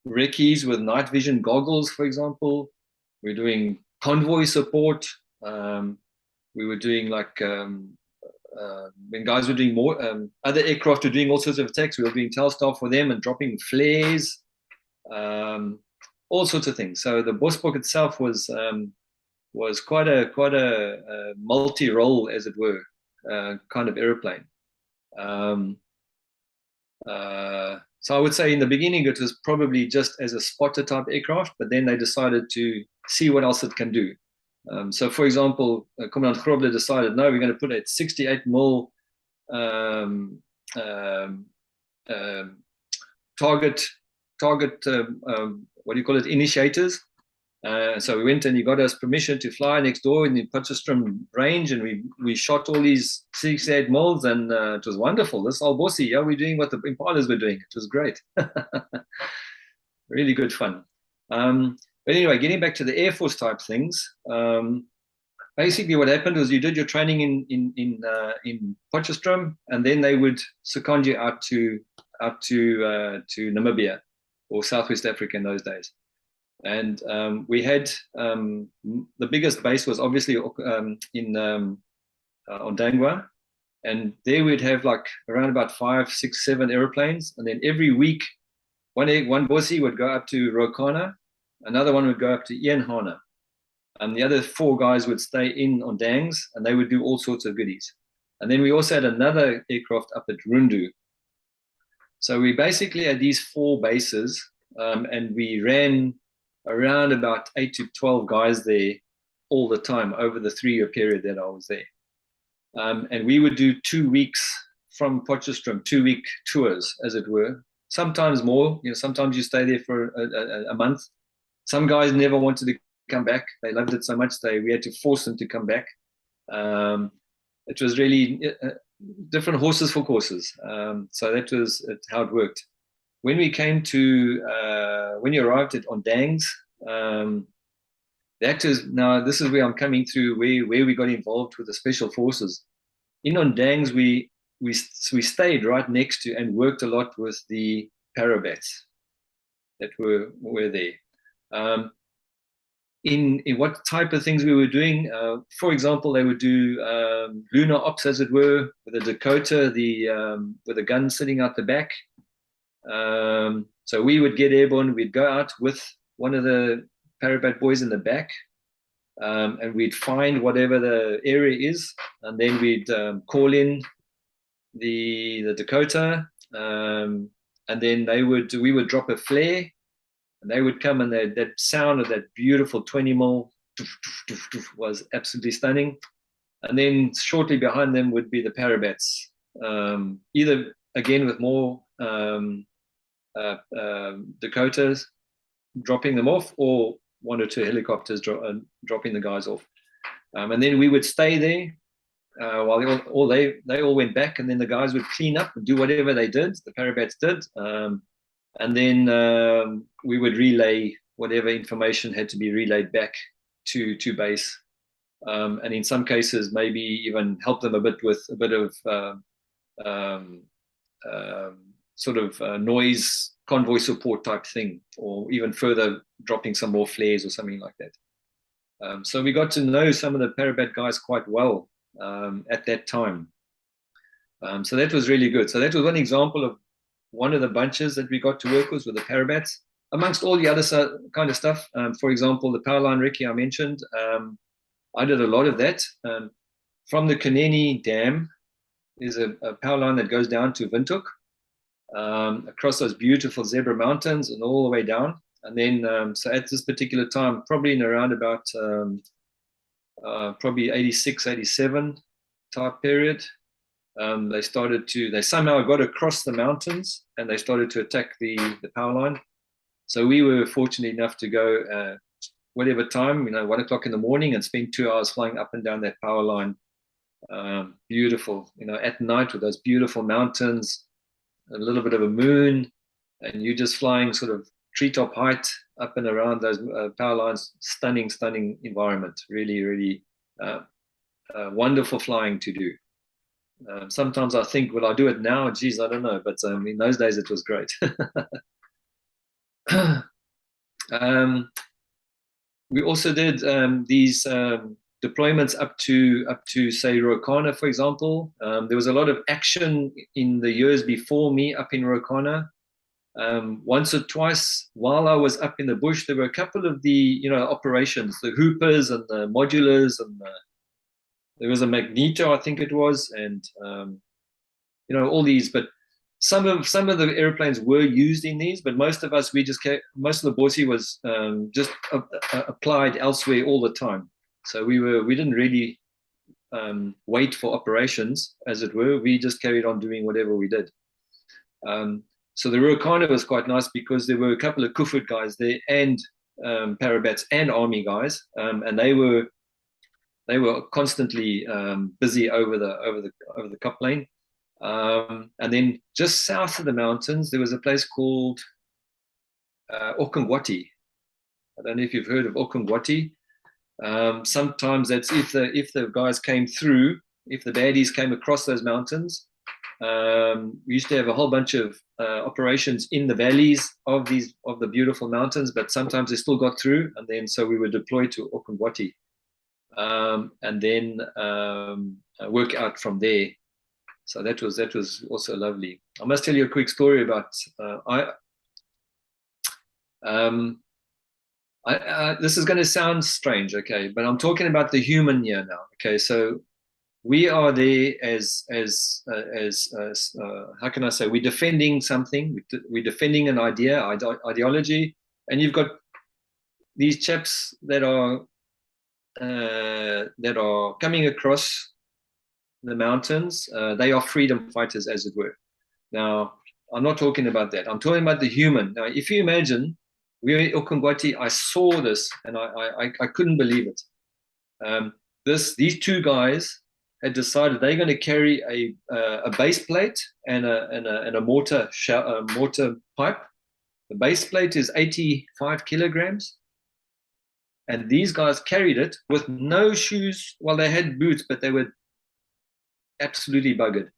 recce's with night vision goggles, for example. We were doing convoy support. We were doing like when guys were doing more, other aircraft were doing all sorts of attacks. We were doing Telstar for them and dropping flares, all sorts of things. So the Bosbok itself was quite a multi-role, as it were, kind of airplane. So I would say in the beginning it was probably just as a spotter type aircraft, but then they decided to see what else it can do. So for example, Commandant Grobler decided, no, we're going to put a 68mm target, what do you call it, initiators. So we went and he got us permission to fly next door in the Potchefstroom range, and we shot all these 68mm, and it was wonderful. This old bossy, yeah, we're doing what the Impalas were doing. It was great. Really good fun. But anyway, getting back to the Air Force type things, basically what happened was you did your training in Potchefstroom, and then they would second you out to Namibia or Southwest Africa in those days. And we had the biggest base was obviously in Ondangwa, and there we'd have like around about 5, 6, 7 airplanes, and then every week one bossy would go up to Rokana, another one would go up to Ianhana, and the other 4 guys would stay in Ondangs, and they would do all sorts of goodies. And then we also had another aircraft up at Rundu. So we basically had these 4 bases, and we ran around about 8 to 12 guys there all the time over the 3-year period that I was there. And we would do 2 weeks from Potchefstroom, 2-week tours, as it were. Sometimes more, sometimes you stay there for a month. Some guys never wanted to come back. They loved it so much, we had to force them to come back. It was really different horses for courses. So that was how it worked. When we came to, when you arrived at Ondangs, now this is where I'm coming through, where we got involved with the Special Forces. In Ondangs, we stayed right next to and worked a lot with the parabats that were there. In what type of things we were doing, for example, they would do lunar ops, as it were, with a Dakota, with a gun sitting out the back. So we would get airborne, we'd go out with one of the Parabat boys in the back, and we'd find whatever the area is, and then we'd call in the Dakota, and then we would drop a flare, and they would come, and that sound of that beautiful 20mm was absolutely stunning. And then shortly behind them would be the Parabats, either again with more Dakotas dropping them off, or 1 or 2 helicopters dropping the guys off. And then we would stay there while they all went back, and then the guys would clean up and do whatever they did, the Parabats did. And then we would relay whatever information had to be relayed back to base. And in some cases, maybe even help them a bit with a bit of sort of noise convoy support type thing, or even further dropping some more flares or something like that. So we got to know some of the Parabat guys quite well at that time. So that was really good. So that was one example of one of the bunches that we got to work with the Parabats, amongst all the other kind of stuff. For example, the power line recce I mentioned, I did a lot of that. From the Kaneni Dam, there's a power line that goes down to Windhoek, across those beautiful zebra mountains and all the way down. And then, so at this particular time, probably in around about probably 86, 87 type period, they somehow got across the mountains, and they started to attack the power line. So we were fortunate enough to go whatever time, 1 o'clock in the morning, and spend 2 hours flying up and down that power line. Beautiful, at night with those beautiful mountains, a little bit of a moon, and you just flying sort of treetop height up and around those power lines. Stunning environment. Really, really wonderful flying to do. Sometimes I think, will I do it now? Geez, I don't know. But in those days, it was great. We also did these deployments up to say Rokana, for example. There was a lot of action in the years before me up in Rokana. Once or twice while I was up in the bush, there were a couple of the operations, the hoopers and the modulars, and there was a magneto, I think it was, and all these. But some of the airplanes were used in these, but most of us, most of the Bossy was just applied elsewhere all the time. So we didn't really wait for operations, as it were. We just carried on doing whatever we did. So the Rokana was quite nice because there were a couple of Kufut guys there and Parabats and Army guys, and they were constantly busy over the Cup lane. And then just south of the mountains, there was a place called Okongwati. I don't know if you've heard of Okongwati. Sometimes that's if the guys came through, if the baddies came across those mountains. We used to have a whole bunch of operations in the valleys of the beautiful mountains, but sometimes they still got through, and then so we were deployed to Okongwati, and then work out from there. So that was also lovely. I must tell you a quick story about this is going to sound strange, okay, but I'm talking about the human here now. Okay, so we are there as how can I say, we're defending something, we're defending an ideology, and you've got these chaps that are coming across the mountains. They are freedom fighters, as it were. Now, I'm not talking about that. I'm talking about the human. Now, if you imagine, we're in Okongwati, I saw this, and I couldn't believe it. These two guys had decided they're going to carry a base plate and a mortar pipe. The base plate is 85 kilograms. And these guys carried it with no shoes. Well, they had boots, but they were absolutely buggered.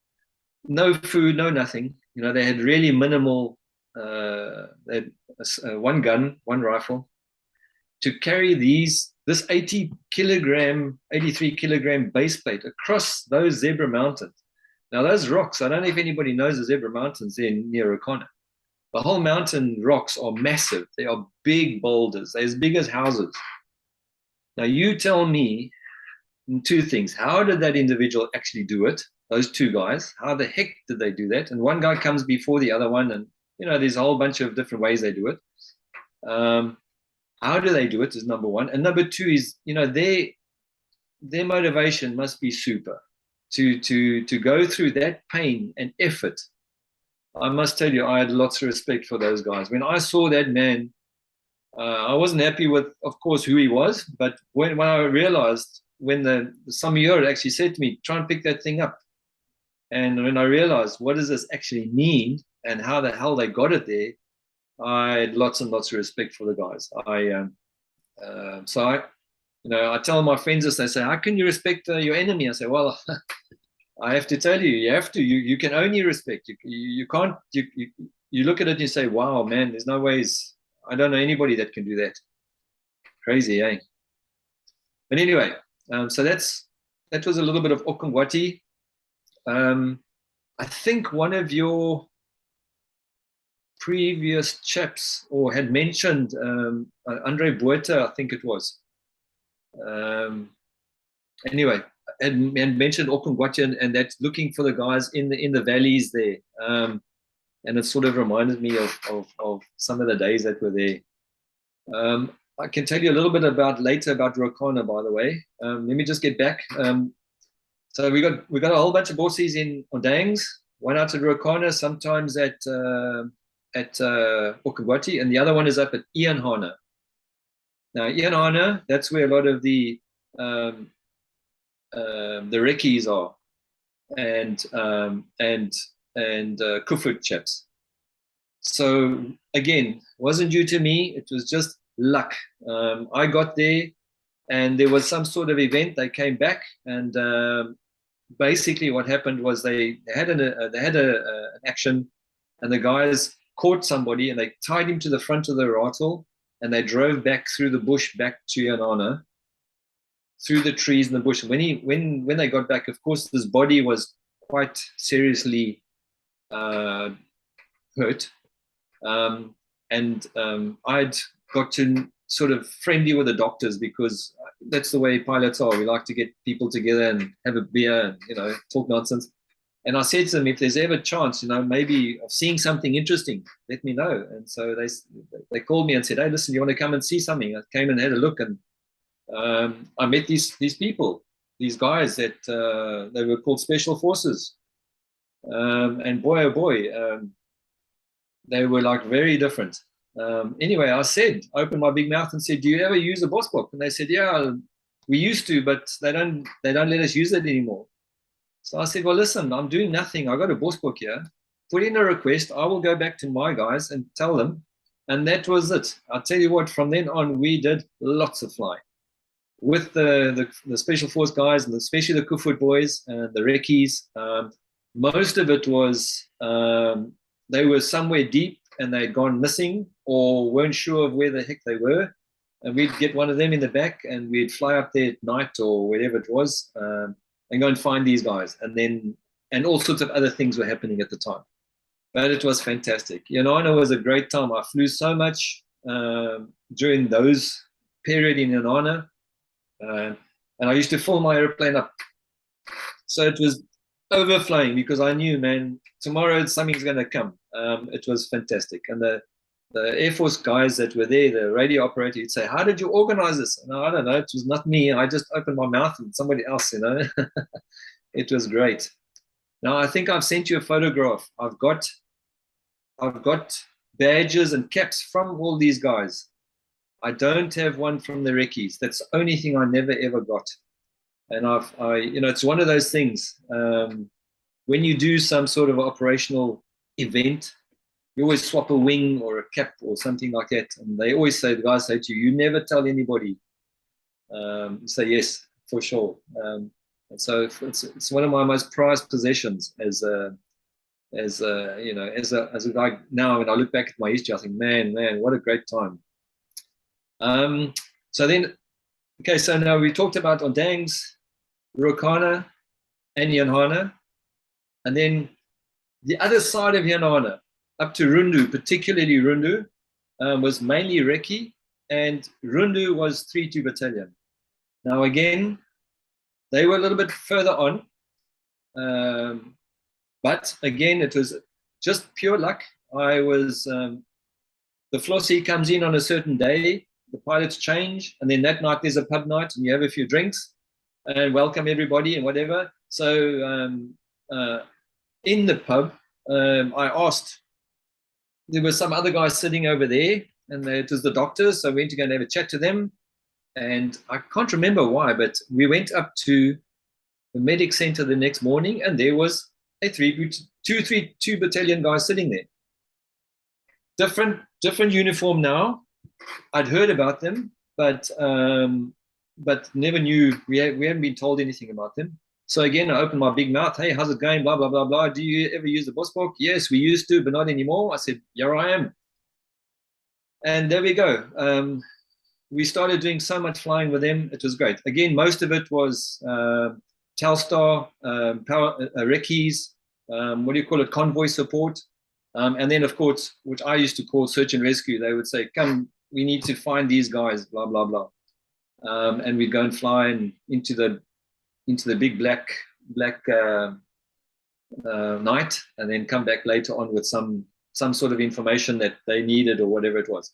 No food, no nothing. They had really minimal. They had one gun, one rifle. To carry this 83 kilogram base plate across those Zebra Mountains. Now, those rocks, I don't know if anybody knows the Zebra Mountains there near Rokana. The whole mountain rocks are massive. They are big boulders. They're as big as houses. Now, you tell me two things. How did that individual actually do it? Those two guys, how the heck did they do that? And one guy comes before the other one, and there's a whole bunch of different ways they do it. How do they do it is number one, and number two is their motivation must be super to go through that pain and effort. I must tell you, I had lots of respect for those guys. When I saw that man, I wasn't happy with, of course, who he was, but when I realized, when the Samuel actually said to me, try and pick that thing up. And when I realized, what does this actually mean and how the hell they got it there, I had lots and lots of respect for the guys. I tell my friends this, they say, how can you respect your enemy? I say, well, I have to tell you, you have to. You can only respect. You can't. You look at it and you say, wow, man, there's no ways. I don't know anybody that can do that. Crazy, eh? But anyway, so that was a little bit of Okongwati. I think one of your previous chaps or had mentioned Andre Buerta, I think it was. Anyway, and mentioned Okongwati and that's looking for the guys in the valleys there. And it sort of reminded me of some of the days that were there. I can tell you a little bit later about Rokana, by the way. Let me just get back. So we got a whole bunch of Bossies in Ondangs, one out at Rokana, sometimes at Okongwati, and the other one is up at Ianhana. Now, Ianhana, that's where a lot of the recce's are, and Kufut chaps. So again, wasn't due to me. It was just luck. I got there, and there was some sort of event. They came back, and basically what happened was they had an action, and the guys caught somebody and they tied him to the front of the rattle, and they drove back through the bush back to Yanana, through the trees in the bush. When they got back, of course, this body was quite seriously hurt, and I'd got to sort of friendly with the doctors, because that's the way pilots are. We like to get people together and have a beer and, you know, talk nonsense. And I said to them, if there's ever a chance, you know, maybe of seeing something interesting, let me know. And so they called me and said, hey, listen, you want to come and see something? I came and had a look, and I met these people, these guys that they were called Special Forces. And boy, oh boy, they were like very different. Anyway, I opened my big mouth and said, do you ever use a Bosbok? And they said, yeah, we used to, but they don't let us use it anymore. So I said, well, listen, I'm doing nothing. I got a Bosbok here. Put in a request. I will go back to my guys and tell them. And that was it. I'll tell you what, from then on, we did lots of flying with the Special Force guys, and especially the Kufut boys and the Reckies. Most of it was they were somewhere deep and they'd gone missing or weren't sure of where the heck they were. And we'd get one of them in the back and we'd fly up there at night or whatever it was, and go and find these guys. And all sorts of other things were happening at the time. But it was fantastic. Yanana was a great time. I flew so much during those period in Yanana. And I used to fill my airplane up. So it was overflowing, because I knew, man, tomorrow something's going to come. It was fantastic. And the Air Force guys that were there, the radio operator, he'd say, how did you organize this? And I don't know, it was not me. I just opened my mouth and somebody else, you know. It was great. Now, I think I've sent you a photograph. I've got badges and caps from all these guys. I don't have one from the Reckies. That's the only thing I never, ever got. And it's one of those things. When you do some sort of operational event, you always swap a wing or a cap or something like that. And they always say, the guys say to you, you never tell anybody. You say, yes, for sure. And so it's one of my most prized possessions as a guy now. When I look back at my history, I think, man, what a great time. So now we talked about Ondangs, Rokana, and Yanana. And then the other side of Yanana, up to Rundu, particularly Rundu, was mainly Recce, and Rundu was 3-2 Battalion. Now, again, they were a little bit further on. But again, it was just pure luck. The Flossie comes in on a certain day, the pilots change, and then that night there's a pub night and you have a few drinks and welcome everybody and whatever. So in the pub, I asked, there were some other guys sitting over there, and it was the doctors, so I went to go and have a chat to them. And I can't remember why, but we went up to the medic center the next morning, and there was a 2 battalion guys sitting there. Different uniform now. I'd heard about them, but never knew. We hadn't been told anything about them. So again, I opened my big mouth. Hey, how's it going? Blah, blah, blah, blah. Do you ever use the Bosbok? Yes, we used to, but not anymore. I said, here I am. And there we go. We started doing so much flying with them. It was great. Again, most of it was Telstar, Reckies, convoy support. And then, of course, which I used to call search and rescue. They would say, come, we need to find these guys, blah, blah, blah. And we'd go and fly into the big black night, and then come back later on with some sort of information that they needed or whatever it was.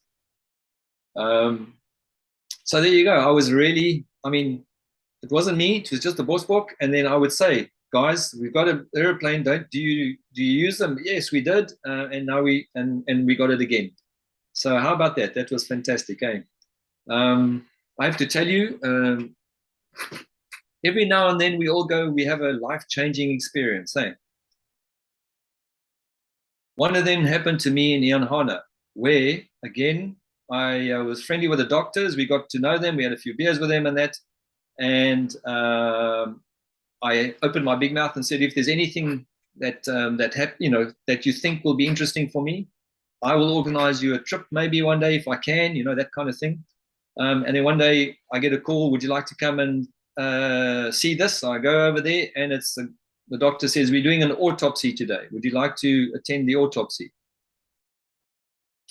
So there you go. I was really, it wasn't me, it was just the Bosbok. And then I would say, guys, we've got an airplane. Do you use them? Yes, we did. And now we got it again. So how about that? That was fantastic. Eh? I have to tell you, every now and then we have a life-changing experience. Eh? One of them happened to me in Yanana, where, again, I was friendly with the doctors. We got to know them. We had a few beers with them and that. And I opened my big mouth and said, if there's anything that that you think will be interesting for me, I will organize you a trip maybe one day if I can, that kind of thing. And then one day I get a call, would you like to come and see this? So I go over there, and it's the doctor says, we're doing an autopsy today. Would you like to attend the autopsy?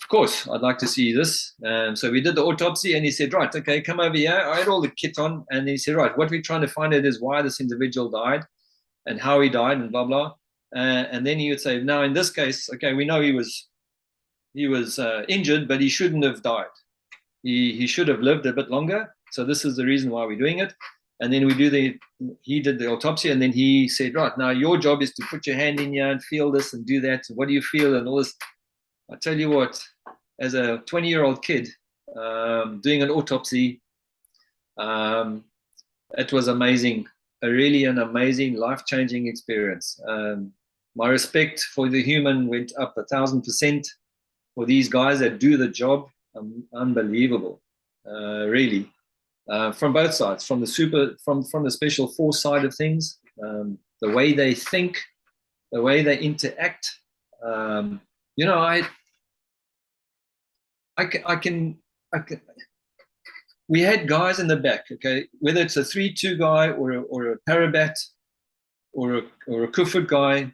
Of course, I'd like to see this. So we did the autopsy, and he said, right, okay, come over here. I had all the kit on, and he said, right, what we're trying to find out is why this individual died and how he died and blah, blah. And then he would say, now in this case, okay, we know he was injured, but he shouldn't have died. He should have lived a bit longer. So this is the reason why we're doing it. And then he did the autopsy, and then he said, right, now your job is to put your hand in here and feel this and do that. What do you feel and all this? I tell you what, as a 20-year-old kid doing an autopsy, it was amazing, really an amazing, life-changing experience. My respect for the human went up 1,000% for these guys that do the job. Unbelievable, really, from both sides, from the special force side of things, the way they think, the way they interact. I can. We had guys in the back, okay, whether it's a 3-2 guy or a parabat or a Kufut guy,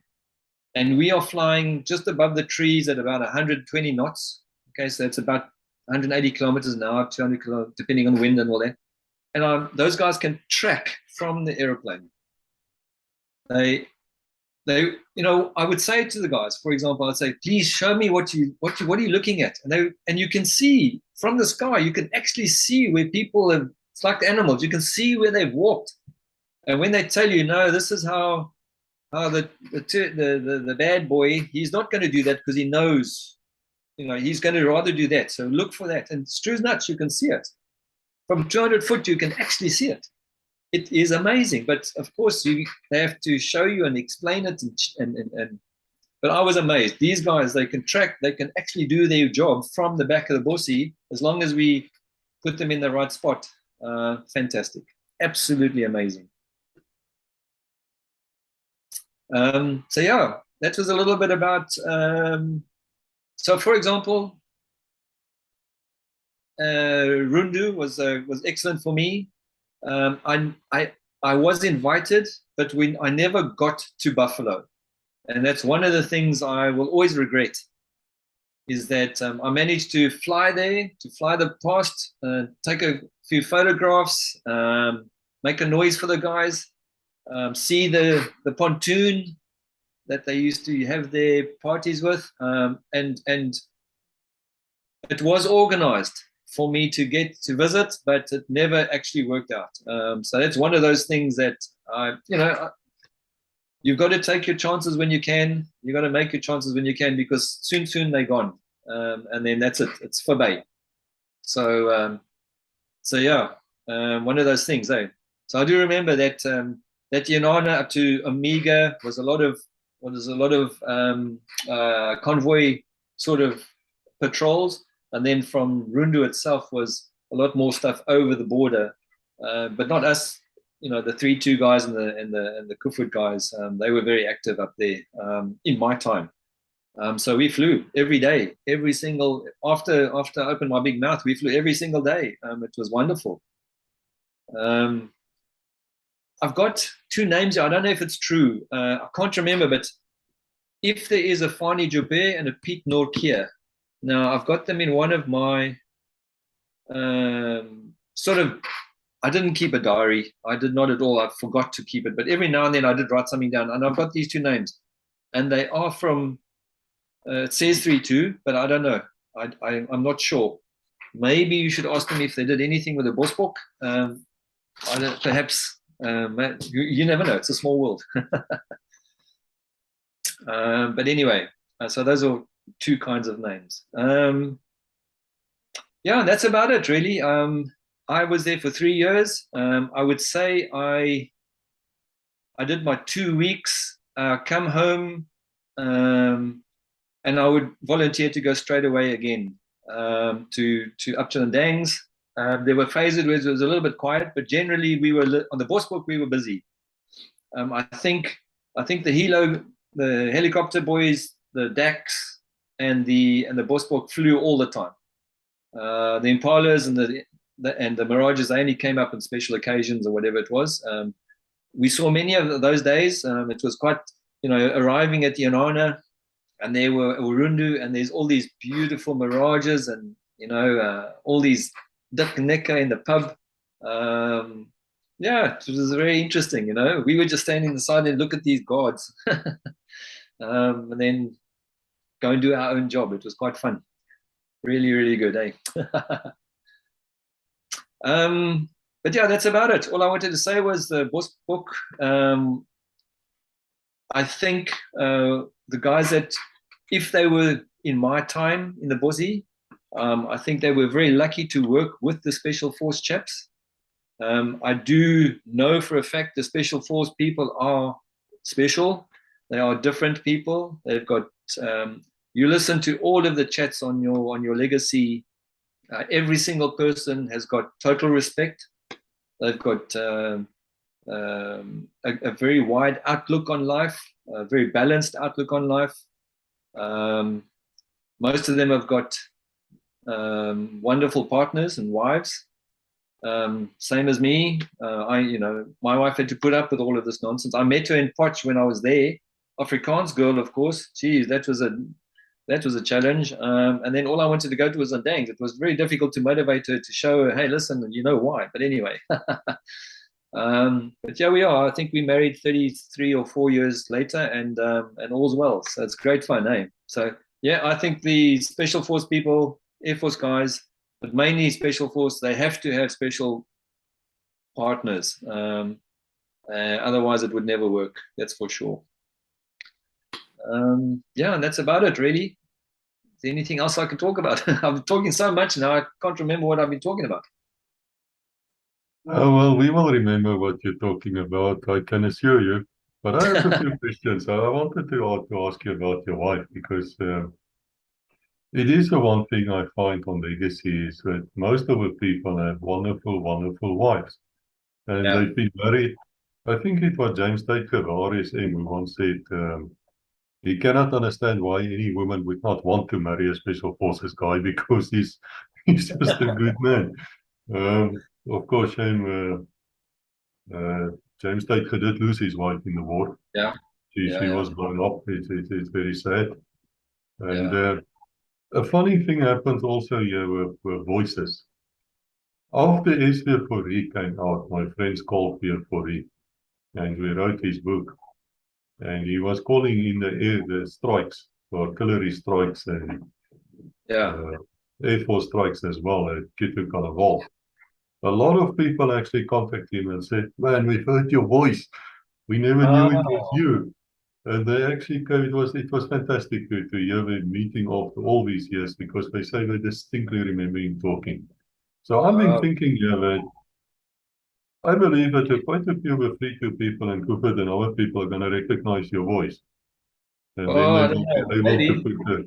and we are flying just above the trees at about 120 knots. Okay, so that's about 180 kilometers an hour, 200 kilometers, depending on wind and all that. And those guys can track from the airplane. They, I would say to the guys, for example, I'd say, please show me what are you looking at? And you can see from the sky, you can actually see where people have. It's like animals. You can see where they've walked, and when they tell you, no, this is how the bad boy, he's not going to do that because he knows, he's going to rather do that. So look for that. And it's true as nuts, you can see it. From 200 foot, you can actually see it. It is amazing. But of course, they have to show you and explain it. But I was amazed. These guys, they can track, they can actually do their job from the back of the bossy as long as we put them in the right spot. Fantastic. Absolutely amazing. So yeah, that was a little bit about. So for example, Rundu was excellent for me. I was invited, but I never got to Buffalo, and that's one of the things I will always regret. Is that I managed to fly there, to fly the past, take a few photographs, make a noise for the guys. See the pontoon that they used to have their parties with, and it was organized for me to get to visit, but it never actually worked out. So that's one of those things that you've got to take your chances when you can. You've got to make your chances when you can, because soon they're gone, and then that's it. It's forbade. So yeah, one of those things. So I do remember that. That Yanana up to Omega was a lot of convoy sort of patrols, and then from Rundu itself was a lot more stuff over the border, but not us. The 3-2 guys and the Kufut guys, they were very active up there in my time. So we flew every day, every single after I opened my big mouth, we flew every single day. It was wonderful. I've got 2 names here. I don't know if it's true. I can't remember, but if there is a Fani Joubert and a Piet Norkier, now I've got them in one of my I didn't keep a diary. I did not at all. I forgot to keep it. But every now and then I did write something down. And I've got these 2 names. And they are from, it says 3-2, but I don't know. I'm not sure. Maybe you should ask them if they did anything with the Bosbok. Perhaps. You never know. It's a small world. But anyway, so those are 2 kinds of names. Yeah, that's about it, really. I was there for 3 years. I would say I did my 2 weeks, come home, and I would volunteer to go straight away again to up to the Dangs. There were phases where it was a little bit quiet, but generally we were on the Bosbok. We were busy. I think the the helicopter boys, the DAX and the Bosbok flew all the time. The Impalas and the Mirages, they only came up on special occasions or whatever it was. We saw many of those days. It was quite, arriving at Yanana, and there were Rundu, and there's all these beautiful Mirages, and all these duck necker in the pub. Yeah, it was very interesting. We were just standing aside and look at these guards, and then go and do our own job. It was quite fun. Really, really good, eh? But yeah, that's about it. All I wanted to say was the Bosbok. I think the guys that, if they were in my time in the Bossie, I think they were very lucky to work with the Special Force chaps. I do know for a fact the Special Force people are special. They are different people. They've got, you listen to all of the chats on your legacy. Every single person has got total respect. They've got a very wide outlook on life, a very balanced outlook on life. Most of them have got wonderful partners and wives. Same as me. My wife had to put up with all of this nonsense. I met her in Potch when I was there. Afrikaans girl, of course. Geez, that was a challenge. And then all I wanted to go to was Ondangs. It was very difficult to motivate her, to show her, hey, listen, you know why. But anyway, but yeah, we are. I think we married 33 or 4 years later, and all's well. So it's great fun, eh? So yeah, I think the Special Force people, Air Force guys, but mainly Special Force, they have to have special partners. Otherwise, it would never work. That's for sure. Yeah, and that's about it, really. Is there anything else I can talk about? I've been talking so much now, I can't remember what I've been talking about. Well, we will remember what you're talking about, I can assure you. But I have a few questions. I wanted to ask you about your wife, because it is the one thing I find on legacy is that most of the people have wonderful, wonderful wives. And Yeah. they've been married. I think it was James Taker, RSM, who once said he cannot understand why any woman would not want to marry a Special Forces guy, because he's just a good man. Of course, James Taker did lose his wife in the war. Yeah. She was blown up. It's very sad. And Yeah. a funny thing happened also here with voices. After SV4E came out, my friends called SV4E, and we wrote his book. And he was calling in the strikes, or artillery strikes, and Air Force strikes as well at Kittu Carnival. A lot of people actually contacted him and said, man, we've heard your voice. We never knew it was you. And they actually came, it was fantastic to hear them meeting after all these years, because they say they distinctly remember him talking. So I've been thinking here that I believe that quite a few of the 3-2 people and Cooper and other people are going to recognize your voice. And then they will be able to put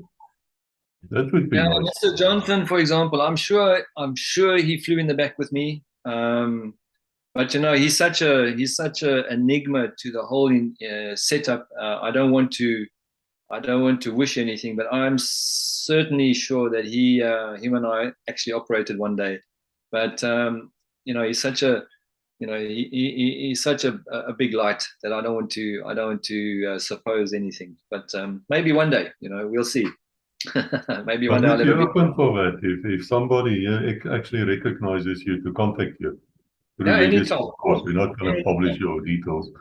that would be nice. Mr. Johnson, for example, I'm sure he flew in the back with me. But he's such a enigma to the whole setup. I don't want to wish anything, but I'm certainly sure that him and I actually operated one day. But he's such a he's such a big light that I don't want to suppose anything. But maybe one day, we'll see. Maybe one day I'll be open for that if somebody actually recognizes you to contact you. Anytime. Of course, we're not going to publish your details.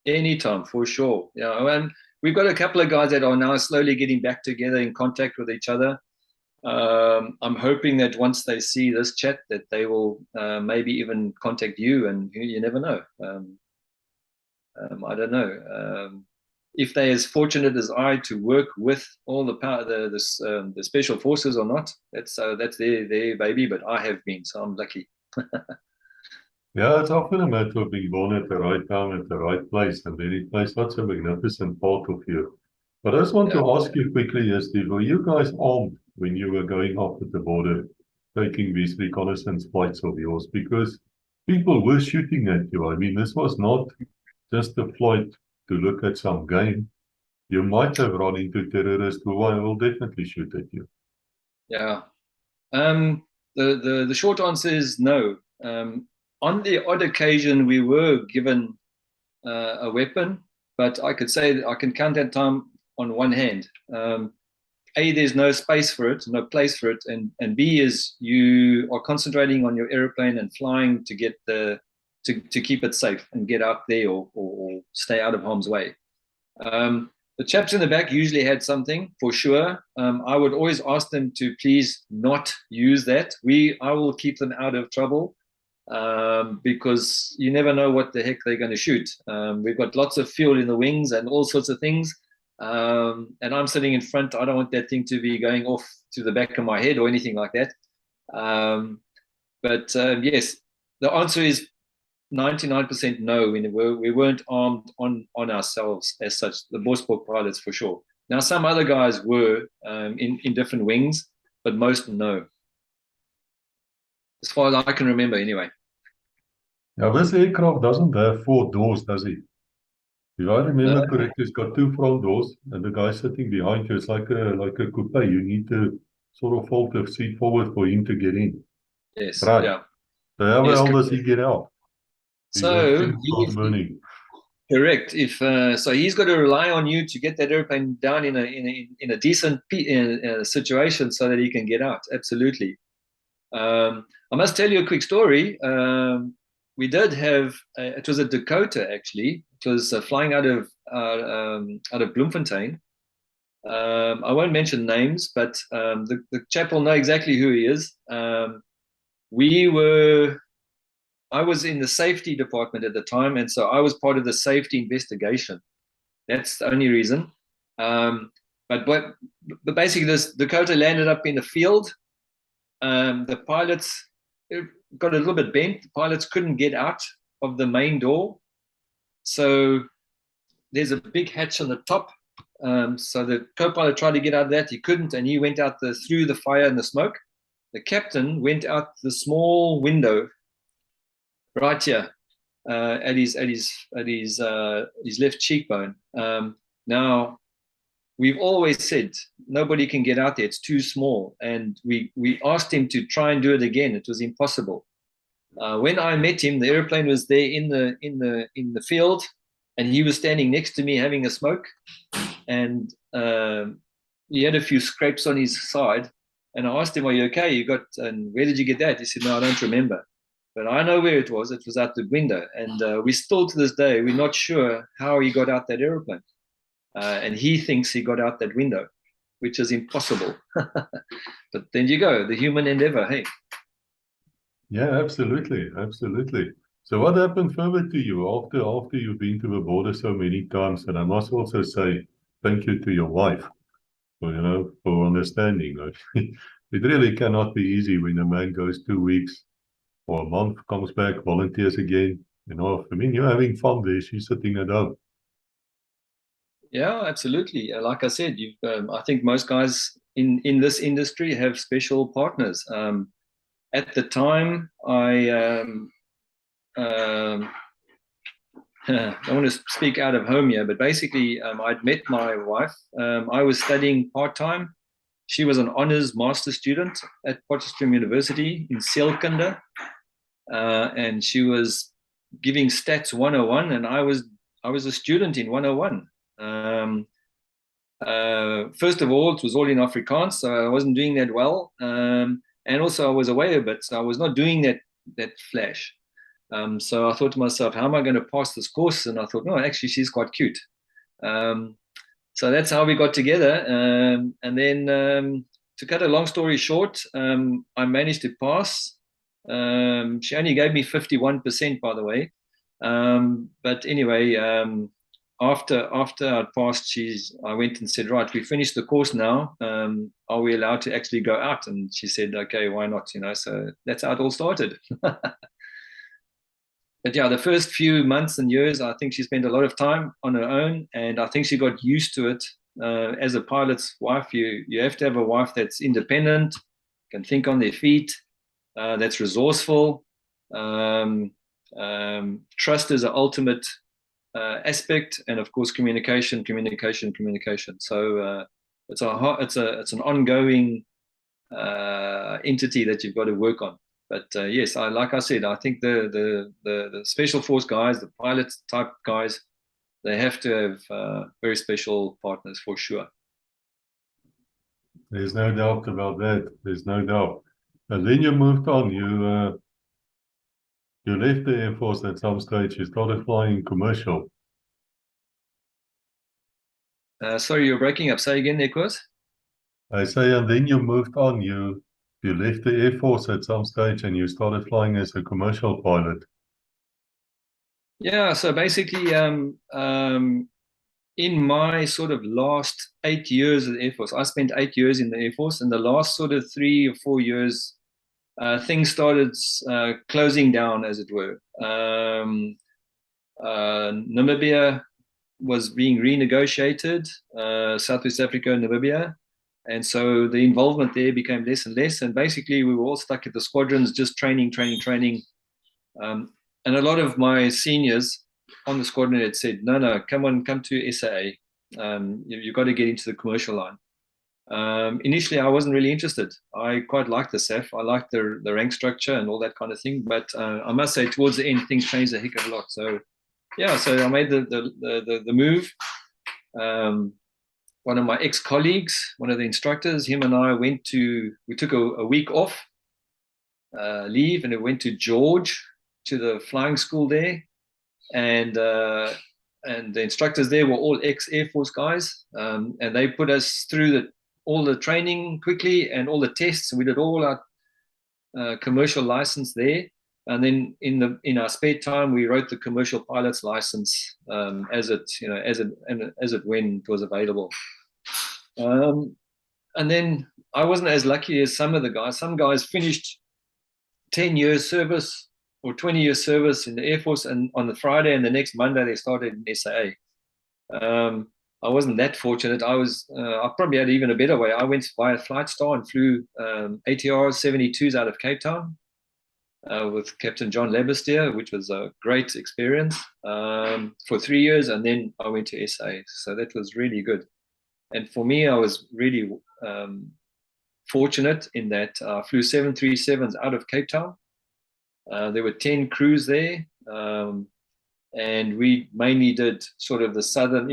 Anytime, for sure. And we've got a couple of guys that are now slowly getting back together in contact with each other. I'm hoping that once they see this chat, that they will maybe even contact you, and you never know. I don't know. If they're as fortunate as I to work with all the power, the Special Forces or not, that's their baby, but I have been, so I'm lucky. Yeah, it's often a matter of being born at the right time, at the right place, and then it plays such a magnificent part of you. But I just want to ask you quickly, Steve, were you guys armed when you were going up at the border, taking these reconnaissance flights of yours? Because people were shooting at you. I mean, this was not just a flight to look at some game, you might have run into terrorists who will definitely shoot at you. Yeah. The short answer is no. On the odd occasion, we were given a weapon, but I could say that I can count that time on one hand. A, there's no space for it, no place for it, and B is you are concentrating on your airplane and flying to get to keep it safe and get out there or stay out of harm's way. The chaps in the back usually had something for sure. I would always ask them to please not use that. I will keep them out of trouble because you never know what the heck they're going to shoot. We've got lots of fuel in the wings and all sorts of things. And I'm sitting in front. I don't want that thing to be going off to the back of my head or anything like that. But yes, the answer is 99% no. We weren't armed on ourselves as such, the Bosbok pilots for sure. Now, some other guys were in different wings, but most no. As far as I can remember, anyway. Now, this aircraft doesn't have 4 doors, does it? If I remember correctly, it's got 2 front doors, and the guy sitting behind you is like a coupe. You need to sort of fold the seat forward for him to get in. Yes, right. Yeah. So how Yes, the hell does he get out? So burning. Correct. So he's got to rely on you to get that airplane down in a decent situation so that he can get out. Absolutely. I must tell you a quick story. We did have it was a Dakota actually. It was flying out of Bloemfontein. I won't mention names, but the chap will know exactly who he is. I was in the safety department at the time, and so I was part of the safety investigation. That's the only reason. But basically, this Dakota landed up in the field. The pilots got a little bit bent. The pilots couldn't get out of the main door. So there's a big hatch on the top. So the co-pilot tried to get out of that. He couldn't, and he went out through the fire and the smoke. The captain went out the small window right here at his left cheekbone. Now, we've always said nobody can get out there; it's too small. And we asked him to try and do it again. It was impossible. When I met him, the airplane was there in the field, and he was standing next to me having a smoke, and he had a few scrapes on his side. And I asked him, "Are you okay? And where did you get that?" He said, "No, I don't remember. But I know where it was. It was out the window." And we still, to this day, we're not sure how he got out that airplane. And he thinks he got out that window, which is impossible. But then you go, the human endeavor, hey? Yeah, absolutely. Absolutely. So what happened further to you after you've been to the border so many times? And I must also say thank you to your wife for understanding. It really cannot be easy when a man goes 2 weeks or a month, comes back, volunteers again. I mean, you're having fun there. She's sitting at home. Yeah, absolutely. Like I said, I think most guys in this industry have special partners. At the time, I don't want to speak out of home here, but basically, I'd met my wife. I was studying part-time. She was an honors master student at Potchefstroom University in Seelkunde. And she was giving stats 101, and I was a student in 101. First of all, it was all in Afrikaans, so I wasn't doing that well. And also I was away a bit, so I was not doing that flash. So I thought to myself, how am I going to pass this course? And I thought, no, actually, she's quite cute. So that's how we got together. And then to cut a long story short, I managed to pass. She only gave me 51%, by the way. But anyway, after I passed, I went and said, right, we finished the course now. Are we allowed to actually go out? And she said, okay, why not? So that's how it all started. But yeah, the first few months and years, I think she spent a lot of time on her own, and I think she got used to it. As a pilot's wife, you have to have a wife that's independent, can think on their feet, that's resourceful. Trust is the ultimate aspect, and of course communication. So it's an ongoing entity that you've got to work on. But yes, like I said, I think the special force guys, the pilot type guys, they have to have very special partners for sure. There's no doubt about that. There's no doubt. And then you moved on. You left the Air Force at some stage. You started flying commercial. Sorry, you're breaking up. Say again, Nicholas. I say, and then you moved on. You left the Air Force at some stage and you started flying as a commercial pilot. Yeah, so basically, in my sort of last 8 years of the Air Force, I spent 8 years in the Air Force, and the last sort of 3 or 4 years, things started closing down, as it were. Namibia was being renegotiated, Southwest Africa and Namibia. And so the involvement there became less and less. And basically, we were all stuck at the squadrons, just training. And a lot of my seniors on the squadron had said, no, come to SAA. You've got to get into the commercial line. Initially, I wasn't really interested. I quite liked the SAAF. I liked the rank structure and all that kind of thing. But I must say, towards the end, things changed a heck of a lot. So, yeah, so I made the move. One of my ex-colleagues, one of the instructors, him and I we took a week off, leave, and we went to George, to the flying school there. And the instructors there were all ex-Air Force guys. And they put us through all the training quickly and all the tests. We did all our commercial license there. And then in our spare time, we wrote the commercial pilot's license as it when it was available. And then I wasn't as lucky as some of the guys. Some guys finished 10 years service or 20 years service in the Air Force, and on the Friday and the next Monday they started in SAA. I wasn't that fortunate. I probably had even a better way. I went via Flightstar and flew ATR 72s out of Cape Town. With Captain John Labestier, which was a great experience for 3 years, and then I went to SA. So that was really good. And for me, I was really fortunate in that I flew 737s out of Cape Town. There were 10 crews there, and we mainly did sort of the southern,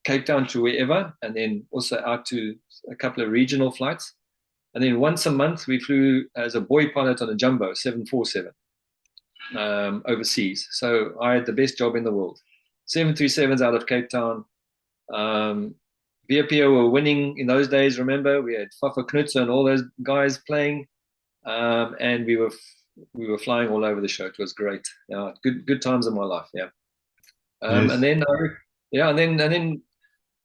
Cape Town to wherever, and then also out to a couple of regional flights. And then once a month, we flew as a boy pilot on a jumbo 747 overseas. So I had the best job in the world. 737s out of Cape Town. VPO were winning in those days, remember? We had Fafa Knutzer and all those guys playing. And we were flying all over the show. It was great. Yeah, good times in my life, yeah. Yes. And then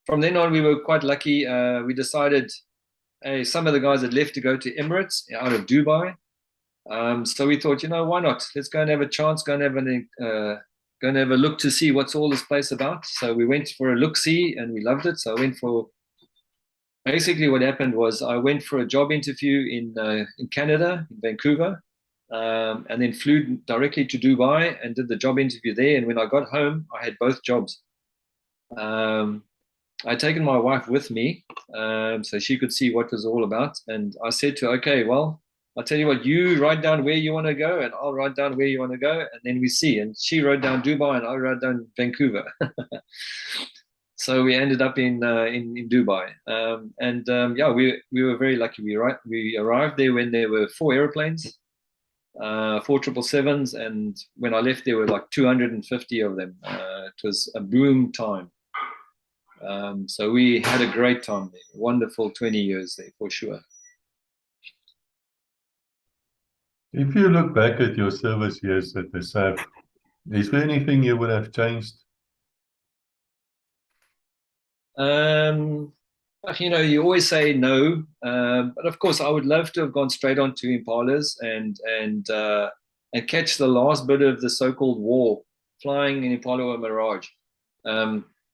from then on, we were quite lucky. We decided, some of the guys had left to go to Emirates out of Dubai. So we thought, why not? Let's go and have a chance, go and have a look to see what's all this place about. So we went for a look-see and we loved it. So I went for, basically what happened was I went for a job interview in Canada, in Vancouver, and then flew directly to Dubai and did the job interview there. And when I got home, I had both jobs. I'd taken my wife with me so she could see what it was all about. And I said to her, okay, well, I'll tell you what, you write down where you want to go and I'll write down where you want to go. And then we see. And she wrote down Dubai and I wrote down Vancouver. So we ended up in Dubai. Yeah, we were very lucky. We arrived there when there were 4 airplanes, 4 777s. And when I left, there were like 250 of them. It was a boom time. So we had a great time there. Wonderful 20 years there for sure. If you look back at your service years at the SAAF, is there anything you would have changed? You always say no, but of course I would love to have gone straight on to Impalas and catch the last bit of the so-called war, flying in Impala or Mirage.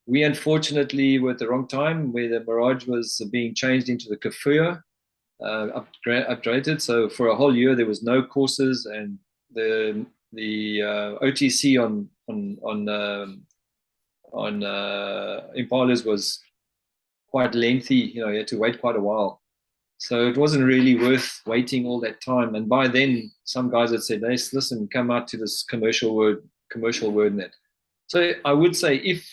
We unfortunately were at the wrong time, where the Mirage was being changed into the Kafua, upgraded. So for a whole year there was no courses, and the OTC on Impalas was quite lengthy. You had to wait quite a while. So it wasn't really worth waiting all that time. And by then, some guys had said, "Hey, listen, come out to this commercial word net." So I would say if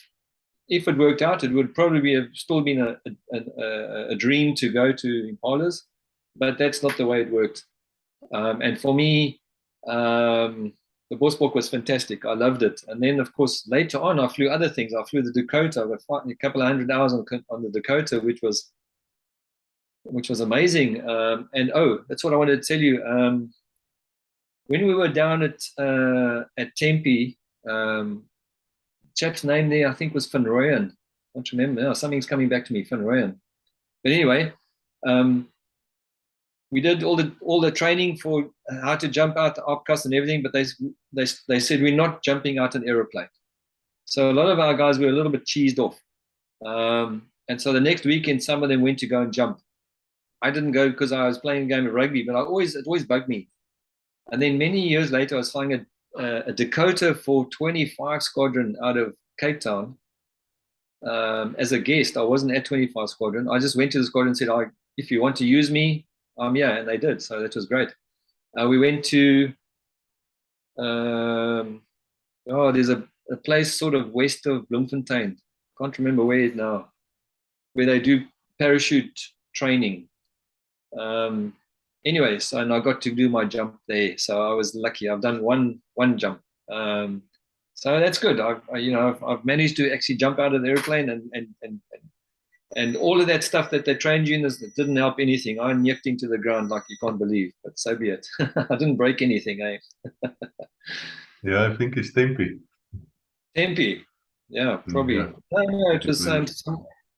it worked out, it would probably have still been a dream to go to Impalas, but that's not the way it worked. And for me, the Bosbok was fantastic. I loved it. And then, of course, later on, I flew other things. I flew the Dakota. I got a couple of 100 hours on the Dakota, which was amazing. And that's what I wanted to tell you. When we were down at Tempe, chap's name there, I think, was Van Rooyen. I don't remember. No, something's coming back to me, Van Rooyen. But anyway, we did all the training for how to jump out the upcast and everything, but they said we're not jumping out an aeroplane. So a lot of our guys were a little bit cheesed off. And so the next weekend, some of them went to go and jump. I didn't go because I was playing a game of rugby, but it always bugged me. And then many years later, I was flying a Dakota for 25 Squadron out of Cape Town as a guest. I wasn't at 25 Squadron. I just went to the squadron and said, if you want to use me, yeah, and they did. So that was great. We went to, there's a place sort of west of Bloemfontein. Can't remember where it is now, where they do parachute training. Anyway, and I got to do my jump there. So I was lucky. I've done one jump. So that's good. I've managed to actually jump out of the airplane and all of that stuff that they trained you in, that didn't help anything. I nicked into the ground like you can't believe, but so be it. I didn't break anything, eh? Yeah, I think it's Tempe. Tempe. Yeah, probably. Yeah. No, it was,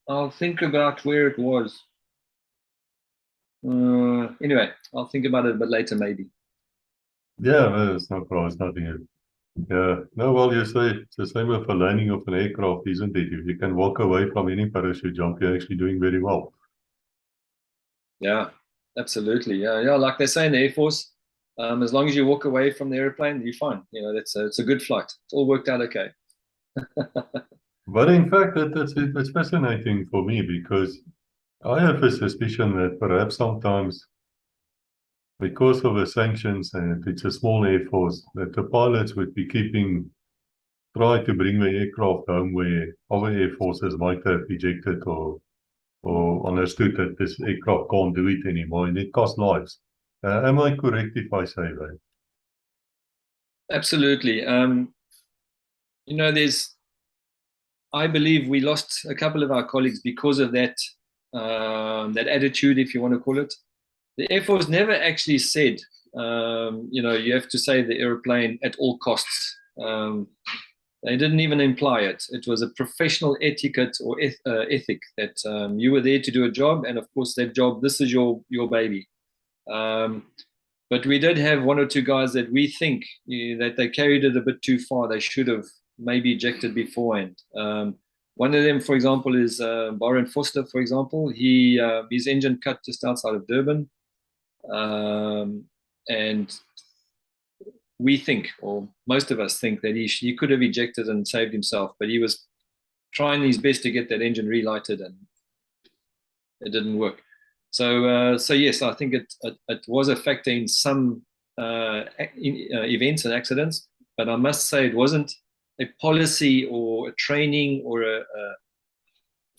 I'll think about where it was. Anyway, I'll think about it a bit later, maybe. Yeah, it's no problem. It's nothing. Yeah, no, well, you say it's the same with the landing of an aircraft, isn't it? If you can walk away from any parachute jump, you're actually doing very well. Yeah, absolutely. Yeah, like they say in the Air Force, as long as you walk away from the airplane, you're fine. It's a good flight. It's all worked out okay. But in fact, it's fascinating for me because I have a suspicion that perhaps sometimes, because of the sanctions and it's a small air force, that the pilots would be try to bring the aircraft home where other air forces might have ejected or understood that this aircraft can't do it anymore, and it costs lives. Am I correct if I say that? Absolutely. I believe we lost a couple of our colleagues because of that attitude, if you want to call it. The Air Force never actually said, you have to save the airplane at all costs. They didn't even imply it. It was a professional etiquette or ethic that you were there to do a job, and of course that job, this is your baby. But we did have one or two guys that we think that they carried it a bit too far. They should have maybe ejected beforehand. One of them, for example, is Byron Foster, for example. His engine cut just outside of Durban. And we think, or most of us think, that he could have ejected and saved himself, but he was trying his best to get that engine relighted, and it didn't work. So yes, I think it was a factor in some events and accidents, but I must say it wasn't a policy or a training or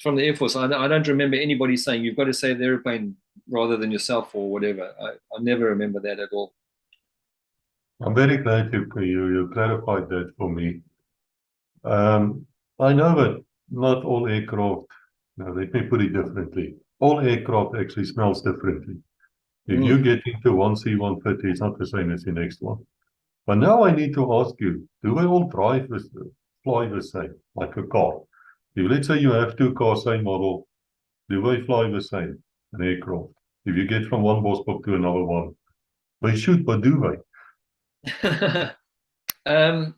from the Air Force. I don't remember anybody saying you've got to save the airplane rather than yourself or whatever. I never remember that at all. I'm very glad you clarified that for me. I know that not all aircraft, now let me put it differently. All aircraft actually smells differently. If you get into one C-130, it's not the same as the next one. But now I need to ask you, do they all fly the same, like a car? If let's say you have two cars, same model, do they fly the same, an aircraft? If you get from one Bosbok to another one, they should, but do they? The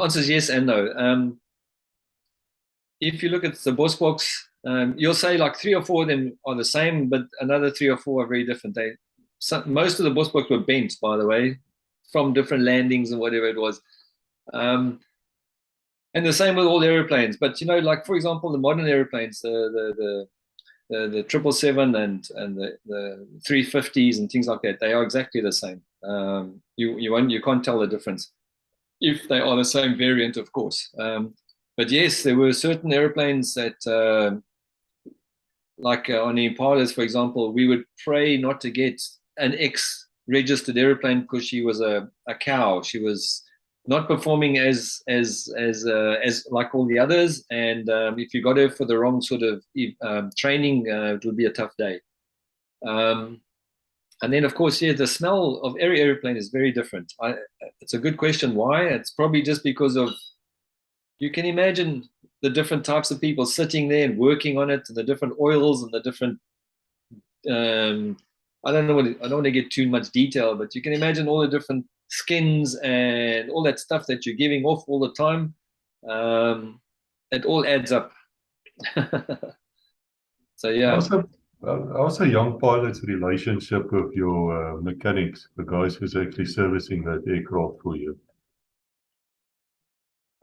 answer is yes and no. If you look at the Bosboks, you'll say like 3 or 4 of them are the same, but another 3 or 4 are very different. Most of the Bosboks were bent, by the way, from different landings and whatever it was. And the same with all airplanes. But you know, like for example, the modern airplanes, the 777 and the 350s and things like that, they are exactly the same. You can't tell the difference if they are the same variant, of course. But yes, there were certain airplanes that, like on the Impalas, for example, we would pray not to get an X-registered airplane because she was a cow. She was not performing as like all the others, and if you got her for the wrong sort of training, it would be a tough day. And then, of course, yeah, the smell of every airplane is very different. It's a good question. Why? It's probably just because of, you can imagine the different types of people sitting there and working on it, and the different oils and the different. I don't want to get too much detail, but you can imagine all the different skins and all that stuff that you're giving off all the time. It all adds up. So yeah. How's a young pilot's relationship with your mechanics, the guys who's actually servicing that aircraft for you?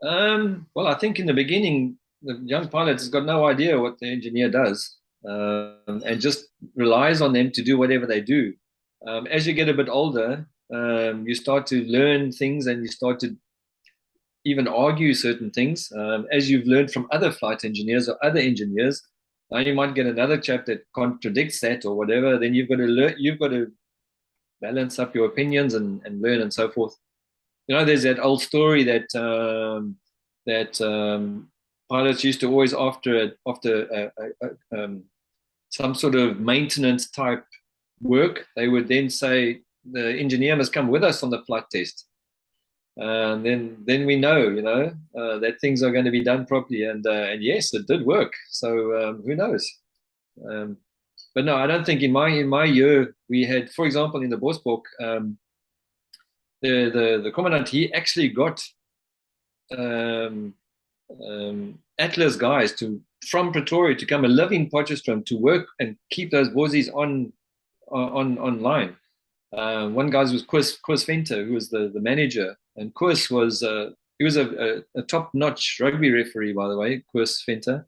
Well, I think in the beginning, the young pilot has got no idea what the engineer does, and just relies on them to do whatever they do. As you get a bit older, you start to learn things, and you start to even argue certain things, as you've learned from other flight engineers or other engineers. Now you might get another chap that contradicts that or whatever. Then you've got to learn. You've got to balance up your opinions and learn and so forth. You know, there's that old story that pilots used to always after some sort of maintenance type work, they would then say the engineer must come with us on the flight test. And then we know, that things are going to be done properly. And yes, it did work. So who knows? But no, I don't think in my year we had, for example, in the Bosbok, the commandant, he actually got Atlas guys from Pretoria to come and live in Potchefstroom to work and keep those Bossies online. One guy was Koos Venter, who was the manager, and Koos was he was a top-notch rugby referee, by the way. Koos Venter.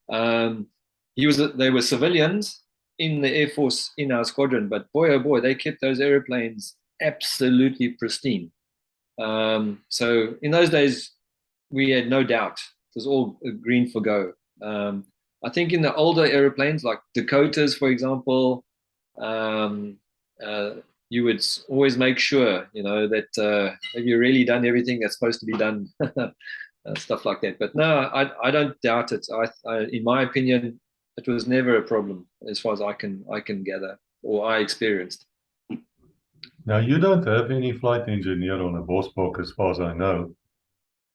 They were civilians in the Air Force in our squadron, but boy oh boy, they kept those airplanes absolutely pristine. So in those days, we had no doubt. It was all green for go. I think in the older airplanes, like Dakotas, for example, you would always make sure, that have you really done everything that's supposed to be done, stuff like that. But no, I don't doubt it. In my opinion, it was never a problem as far as I can gather or I experienced. Now, you don't have any flight engineer on a Bosbok, as far as I know.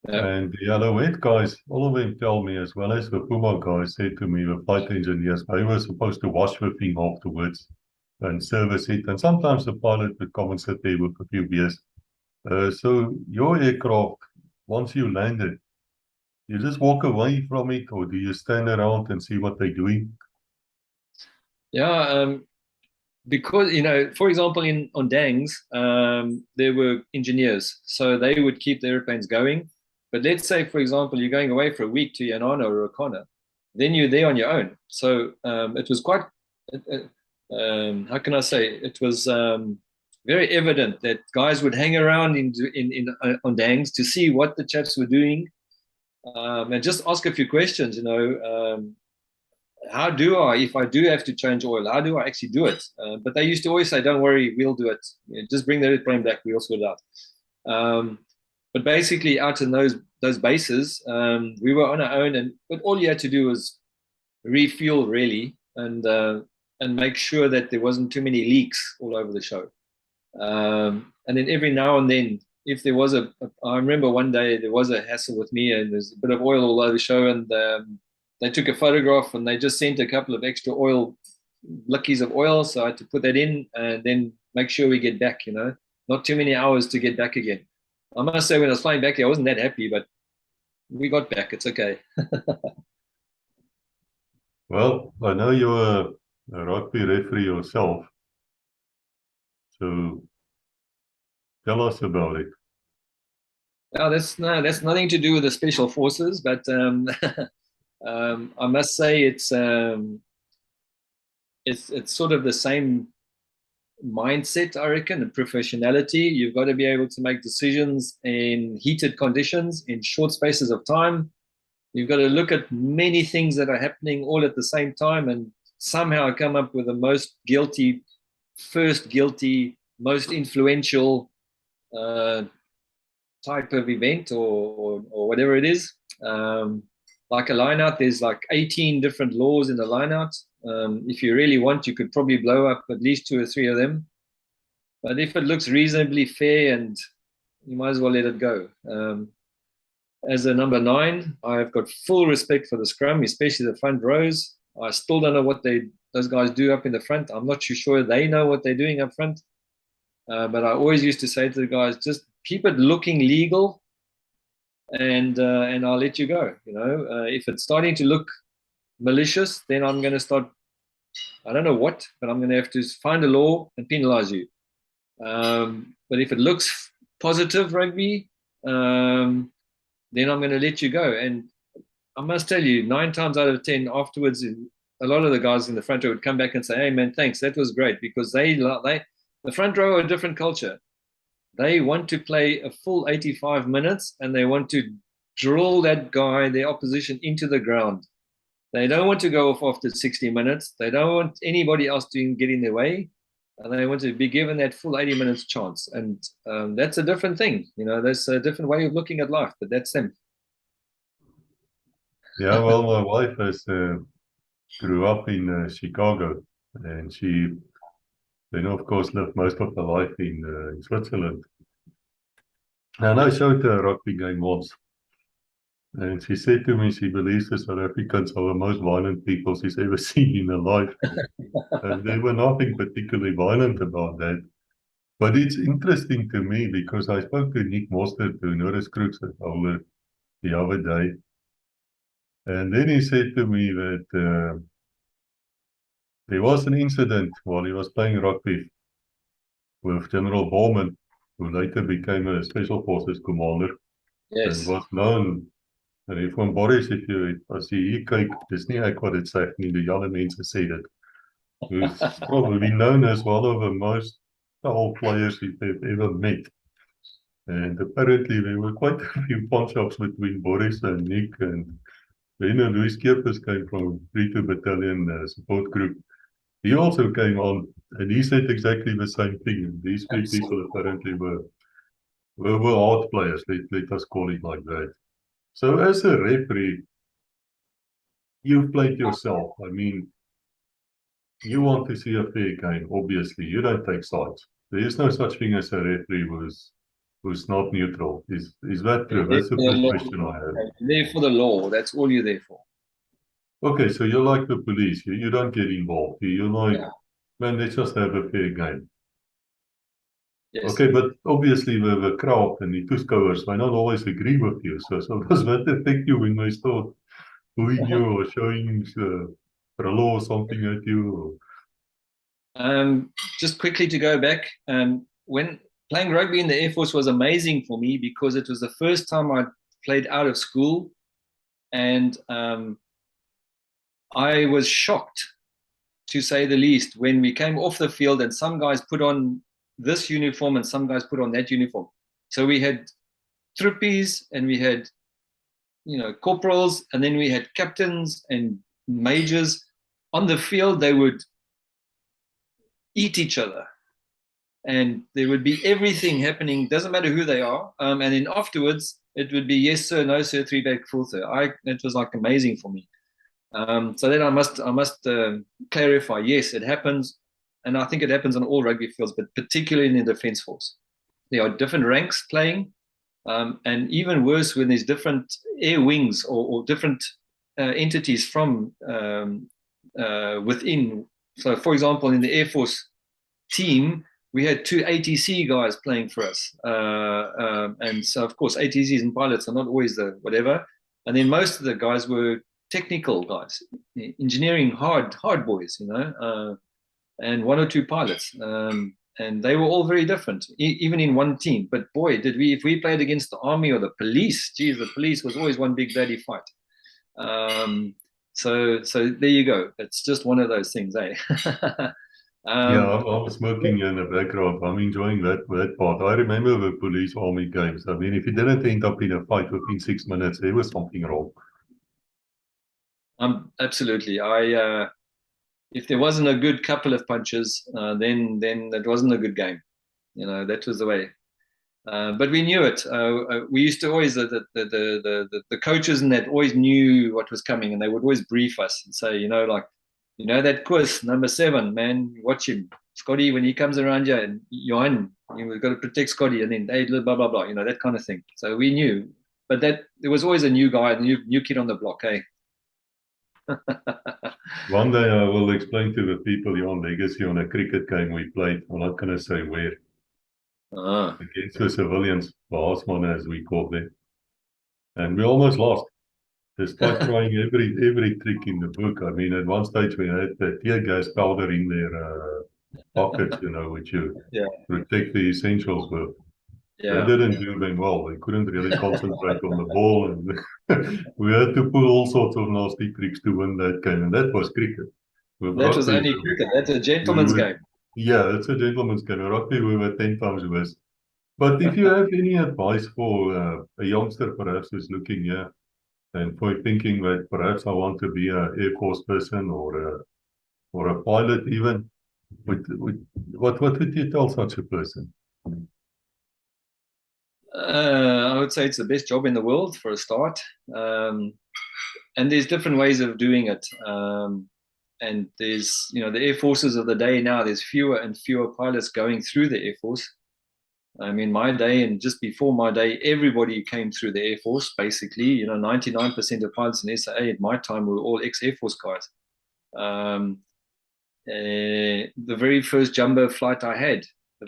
Yeah. And the Alouette guys, all of them tell me, as well as the Puma guys said to me, the flight engineers, they were supposed to wash the thing afterwards and service it. And sometimes the pilot would come and sit there with a few beers. So your aircraft, once you land it, you just walk away from it, or do you stand around and see what they're doing? Yeah, because, for example, on Dangs, there were engineers, so they would keep the airplanes going. But let's say, for example, you're going away for a week to Yanana or Rakana, then you're there on your own. So it was quite, how can I say, it was very evident that guys would hang around on Dangs to see what the chaps were doing, and just ask a few questions, how do if I do have to change oil, how do I actually do it? But they used to always say, don't worry, we'll do it. Just bring the airplane back, we'll sort it out. But basically out in those bases, we were on our own, but all you had to do was refuel really, and make sure that there wasn't too many leaks all over the show. And then every now and then, if there was I remember one day there was a hassle with me and there's a bit of oil all over the show, and they took a photograph and they just sent a couple of extra blickies of oil. So I had to put that in and then make sure we get back, not too many hours to get back again. I must say, when I was flying back there, I wasn't that happy, but we got back. It's okay. Well, I know you're a rugby referee yourself. So tell us about it. Yeah, that's nothing to do with the special forces, but I must say it's sort of the same mindset, I reckon, and professionality. You've got to be able to make decisions in heated conditions, in short spaces of time. You've got to look at many things that are happening all at the same time and somehow come up with the first guilty, most influential type of event or whatever it is. Like a lineout, there's like 18 different laws in the lineout. If you really want, you could probably blow up at least 2 or 3 of them. But if it looks reasonably fair, and you might as well let it go. As a number 9, I've got full respect for the scrum, especially the front rows. I still don't know what those guys do up in the front. I'm not too sure they know what they're doing up front. But I always used to say to the guys, just keep it looking legal, and I'll let you go. You know, if it's starting to look malicious, then I'm going to start. I don't know what, but I'm going to have to find a law and penalize you. But if it looks positive rugby, then I'm going to let you go. And I must tell you, 9 times out of 10 afterwards, a lot of the guys in the front row would come back and say, "Hey man, thanks, that was great," because the front row are a different culture. They want to play a full 85 minutes and they want to drill that guy, their opposition, into the ground. They don't want to go off after 60 minutes. They don't want anybody else to get in their way. And they want to be given that full 80 minutes chance. And that's a different thing. You know, there's a different way of looking at life, but that's them. Yeah, well, my wife grew up in Chicago, and she then, of course, lived most of her life in Switzerland. And I showed her a rugby game once. And she said to me she believes the South Africans are the most violent people she's ever seen in her life. And there were nothing particularly violent about that. But it's interesting to me because I spoke to Nick Mostert, to Norris Crooks the other day. And then he said to me that there was an incident while he was playing rugby with General Bowman, who later became a Special Forces commander. Yes. And was known. En van Boris, as jy hier kyk, dis nie ek wat dit sê nie, die hele mense sê dit. Who's probably known as one of the most tall players they've ever met. And apparently there were quite a few punch-ups between Boris and Nick, and then Louis Keepers came from 3-2 Battalion support group. He also came on, and he said exactly the same thing. These three people apparently were hard players, let us call it like that. So as a referee, you've played yourself. I mean, you want to see a fair game, obviously. You don't take sides. There is no such thing as a referee who's not neutral. Is that true? That's the first question I have. You're there for the law. That's all you're there for. Okay, so you're like the police. You don't get involved. You're like, man, let's just have a fair game. Yes. Okay, but obviously the crowd and the toeskouers might not always agree with you. So does that affect you when they start booing you or showing a law or something at you? Just quickly to go back, when playing rugby in the Air Force was amazing for me because it was the first time I played out of school, and I was shocked, to say the least, when we came off the field and some guys put on this uniform and some guys put on that uniform. So we had trippies and we had, corporals, and then we had captains and majors. On the field, they would eat each other, and there would be everything happening, doesn't matter who they are, and then afterwards it would be yes sir, no sir, 3 back, full sir. It was like amazing for me. So then I must clarify, yes, it happens, and I think it happens on all rugby fields, but particularly in the Defence Force. There are different ranks playing, and even worse when there's different air wings or different entities from within. So, for example, in the Air Force team, we had 2 ATC guys playing for us. And so, of course, ATCs and pilots are not always the whatever. And then most of the guys were technical guys, engineering hard boys, and 1 or 2 pilots. and they were all very different, even in one team. But boy, if we played against the army or the police, geez, the police was always one big bloody fight. So there you go. It's just one of those things, eh? I'm smoking in the background. I'm enjoying that part. I remember the police army games. I mean, if you didn't end up in a fight within 6 minutes, there was something wrong. Absolutely. If there wasn't a good couple of punches, then it wasn't a good game. That was the way. But we knew it. We used to always the coaches and that always knew what was coming, and they would always brief us and say, that quiz number 7, man, watch him, Scotty, when he comes around you, and Johan, you've got to protect Scotty, and then they blah blah blah, that kind of thing. So we knew, but that there was always a new guy, a new kid on the block, eh? One day I will explain to the people your legacy on a cricket game we played. I'm not going to say where. Against the civilians, Bosbok as we call them. And we almost lost. Despite trying every trick in the book. I mean, at one stage we had the tear gas powder in their pockets, which you protect the essentials with. They didn't do them well. They couldn't really concentrate on the ball, and we had to pull all sorts of nasty tricks to win that game, and that was cricket. That was only cricket. That's a gentleman's game. Yeah, it's a gentleman's game. Rugby, we were 10 times worse. But if you have any advice for a youngster perhaps who's looking here, and for thinking that perhaps I want to be an Air Force person or a pilot even, what would you tell such a person? I would say it's the best job in the world for a start. And there's different ways of doing it. And there's, the Air Forces of the day now, there's fewer and fewer pilots going through the Air Force. I mean, my day and just before my day, everybody came through the Air Force, basically. 99% of pilots in SAA at my time were all ex-Air Force guys. The very first jumbo flight I had, I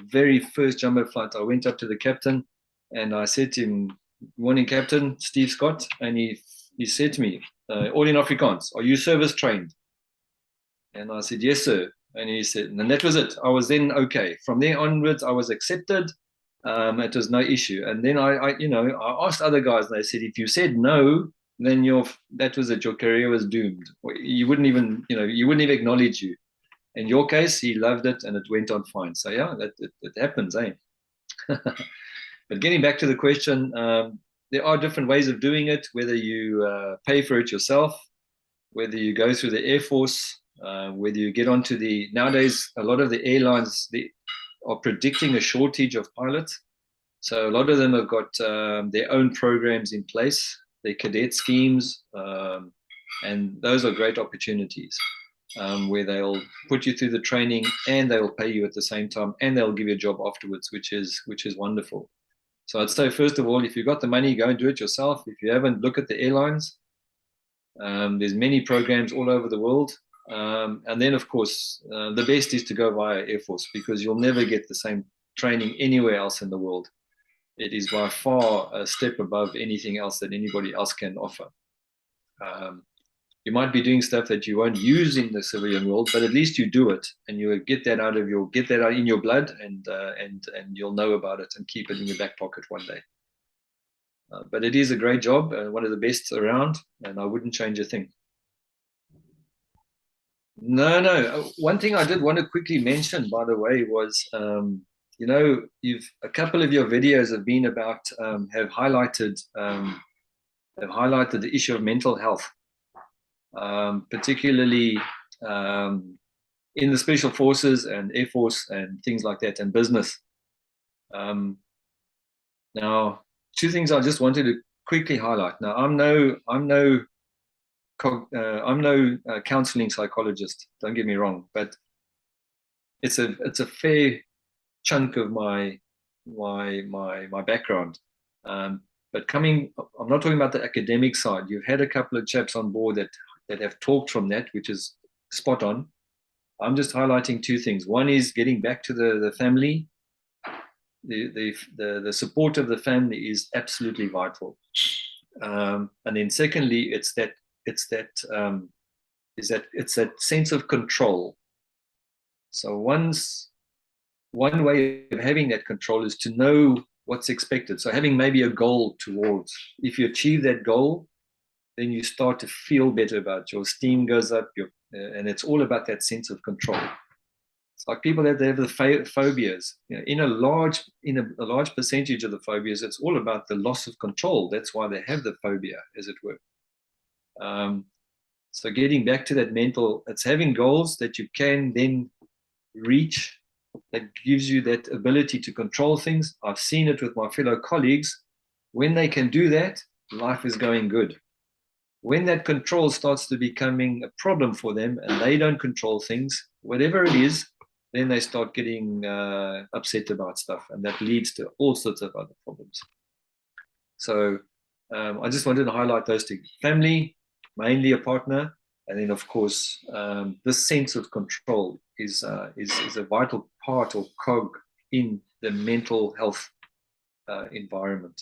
went up to the captain and I said to him, "Morning, Captain, Steve Scott." And he said to me, all in Afrikaans, "Are you service trained?" And I said, "Yes, sir." And he said, and that was it. I was then okay. From there onwards, I was accepted. It was no issue. And then I asked other guys, and they said, if you said no, then that was it. Your career was doomed. You wouldn't even, you wouldn't even acknowledge you. In your case, he loved it, and it went on fine. So yeah, that happens, eh? But getting back to the question, there are different ways of doing it. Whether you pay for it yourself, whether you go through the Air Force, whether you get onto nowadays, a lot of the airlines are predicting a shortage of pilots. So a lot of them have got their own programs in place, their cadet schemes, and those are great opportunities where they'll put you through the training and they'll pay you at the same time, and they'll give you a job afterwards, which is wonderful. So I'd say, first of all, if you've got the money, go and do it yourself. If you haven't, look at the airlines. There's many programs all over the world. And then, of course, the best is to go via Air Force, because you'll never get the same training anywhere else in the world. It is by far a step above anything else that anybody else can offer. You might be doing stuff that you won't use in the civilian world, but at least you do it, and you get that out in your blood, and you'll know about it and keep it in your back pocket one day. But it is a great job, one of the best around, and I wouldn't change a thing. No. One thing I did want to quickly mention, by the way, was a couple of your videos have been about have highlighted the issue of mental health, particularly in the Special Forces and Air Force and things like that, and business. Now, two things I just wanted to quickly highlight. Now, I'm no counseling psychologist, don't get me wrong, but it's a fair chunk of my background. But I'm not talking about the academic side. You've had a couple of chaps on board that have talked from that, which is spot on. I'm just highlighting two things. One is getting back to the family. The support of the family is absolutely vital. And then secondly, it's that sense of control. So once one way of having that control is to know what's expected. So having maybe a goal towards, if you achieve that goal, then you start to feel better about it. Your steam goes up, and it's all about that sense of control. It's like people that have the phobias. In a large percentage of the phobias, it's all about the loss of control. That's why they have the phobia, as it were. So getting back to that mental, it's having goals that you can then reach, that gives you that ability to control things. I've seen it with my fellow colleagues. When they can do that, life is going good. When that control starts to becoming a problem for them and they don't control things, whatever it is, then they start getting upset about stuff, and that leads to all sorts of other problems. So I just wanted to highlight those two. Family, mainly a partner, and then of course this sense of control is a vital part or cog in the mental health environment.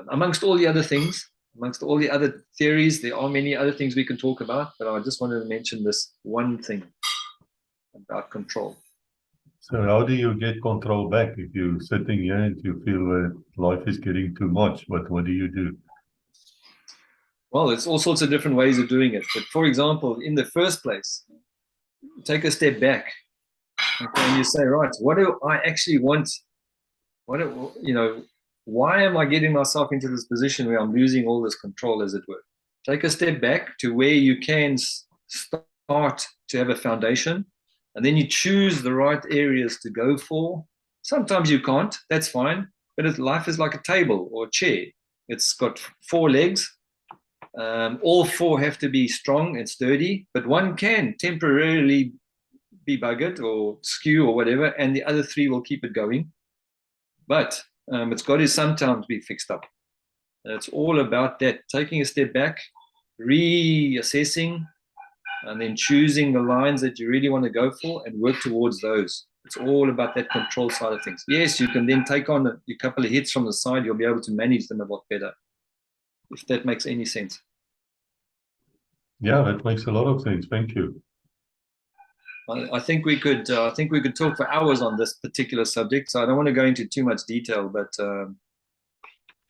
Amongst all the other things, amongst all the other theories, there are many other things we can talk about, but I just wanted to mention this one thing about control. So how do you get control back if you're sitting here and you feel that life is getting too much? But what do you do? Well, there's all sorts of different ways of doing it. But for example, in the first place, take a step back and you say, right, what do I actually want? Why am I getting myself into this position where I'm losing all this control, as it were? Take a step back to where you can start to have a foundation, and then you choose the right areas to go for. Sometimes you can't, that's fine, but life is like a table or a chair. It's got 4 legs. All 4 have to be strong and sturdy, but one can temporarily be buggered or skew or whatever, and the other 3 will keep it going. But it's got to sometimes be fixed up. And it's all about that, taking a step back, reassessing, and then choosing the lines that you really want to go for and work towards those. It's all about that control side of things. Yes, you can then take on a couple of hits from the side. You'll be able to manage them a lot better, if that makes any sense. Yeah, that makes a lot of sense. Thank you. I think we could talk for hours on this particular subject, so I don't want to go into too much detail, but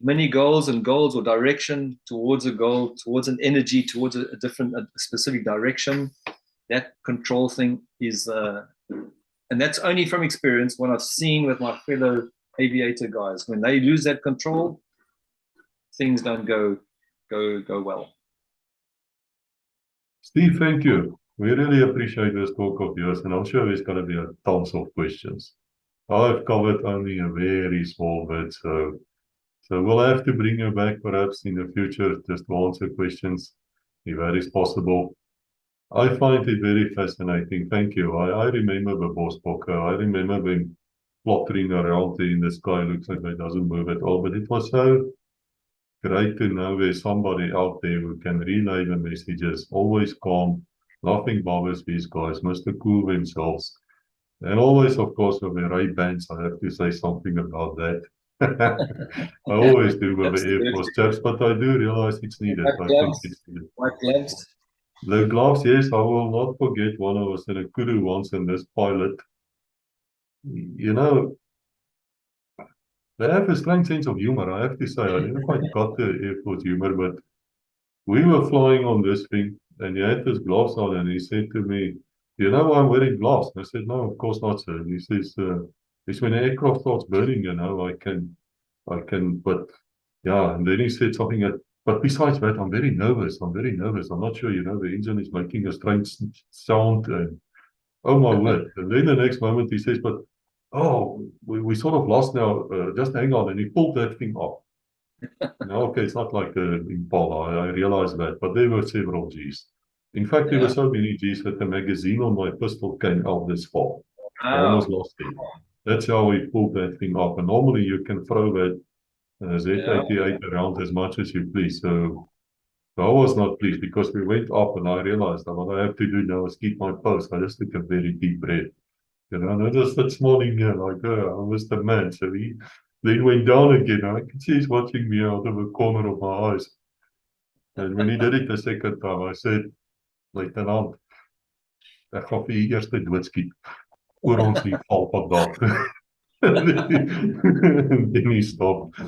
many goals or direction towards a goal, towards an energy, towards a specific direction. That control thing is, and that's only from experience, what I've seen with my fellow aviator guys. When they lose that control, things don't go well. Steve, thank you. We really appreciate this talk of yours, and I'm sure there's going to be a tons of questions. I've covered only a very small bit, so we'll have to bring you back perhaps in the future just to answer questions, if that is possible. I find it very fascinating. Thank you. I remember the Bosbok. I remember being fluttering around in the sky. Looks like it doesn't move at all, but it was so great to know there's somebody out there who can relay the messages, always calm, nothing bothers these guys, Mr. Cool themselves. And always, of course, with the Ray-Bans, I have to say something about that. I always do with the Air Force chaps, but I do realize it's needed. I think it's needed. White gloves. The gloves, yes, I will not forget. One of us in a kudu once, and this pilot, you know, they have a strange sense of humor, I have to say. I never quite got the Air Force humor, but we were flying on this thing, and he had his gloves on, and he said to me, "Do you know why I'm wearing gloves?" And I said, "No, of course not, sir." And he says, "It's when the aircraft starts burning, I can, but yeah." And then he said something that, "But besides that, I'm very nervous. I'm not sure, the engine is making a strange sound." And oh my word. And then the next moment he says, "But, oh, we sort of lost now. Just hang on." And he pulled that thing off. Now, okay, it's not like the Impala, I realize that, but there were several Gs. In fact, there were so many Gs that the magazine on my pistol came out this far. I almost lost it. That's how he pulled that thing off. And normally you can throw that Z88 around as much as you please. So I was not pleased because we went up and I realized that what I have to do now is keep my post. I just took a very deep breath. And I just that smiling here like, oh, I was the man. So he then went down again. I could see he's watching me out of the corner of my eyes. And when he did it the second time, I said, "Luitenant, ek gaan vir u eers doodskiet." oor ons lief val vandag. And then he stopped.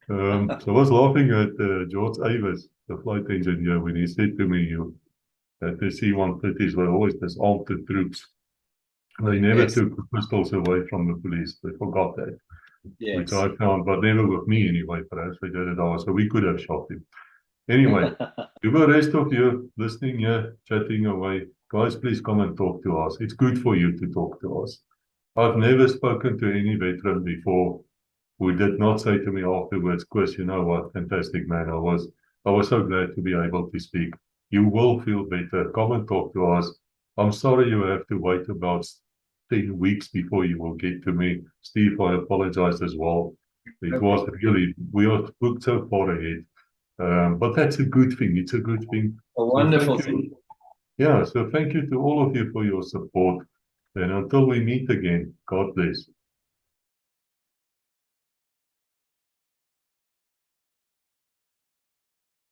So I was laughing at George Avis, the flight engineer, when he said to me, that the C-130s were always disarmed the troops. They never Yes. took the pistols away from the police. They forgot that, which Yes. I found, but never with me anyway. Perhaps they did it ours, so we could have shot him. Anyway, to the rest of you listening here, chatting away, guys, please come and talk to us. It's good for you to talk to us. I've never spoken to any veteran before who did not say to me afterwards, Chris, you know what, fantastic man, I was so glad to be able to speak. You will feel better. Come and talk to us. I'm sorry you have to wait about 10 weeks before you will get to me. Steve, I apologize as well. It was really, we are booked so far ahead. But that's a good thing. It's a good thing. A wonderful So thing. yeah, so thank you to all of you for your support. And until we meet again, God bless.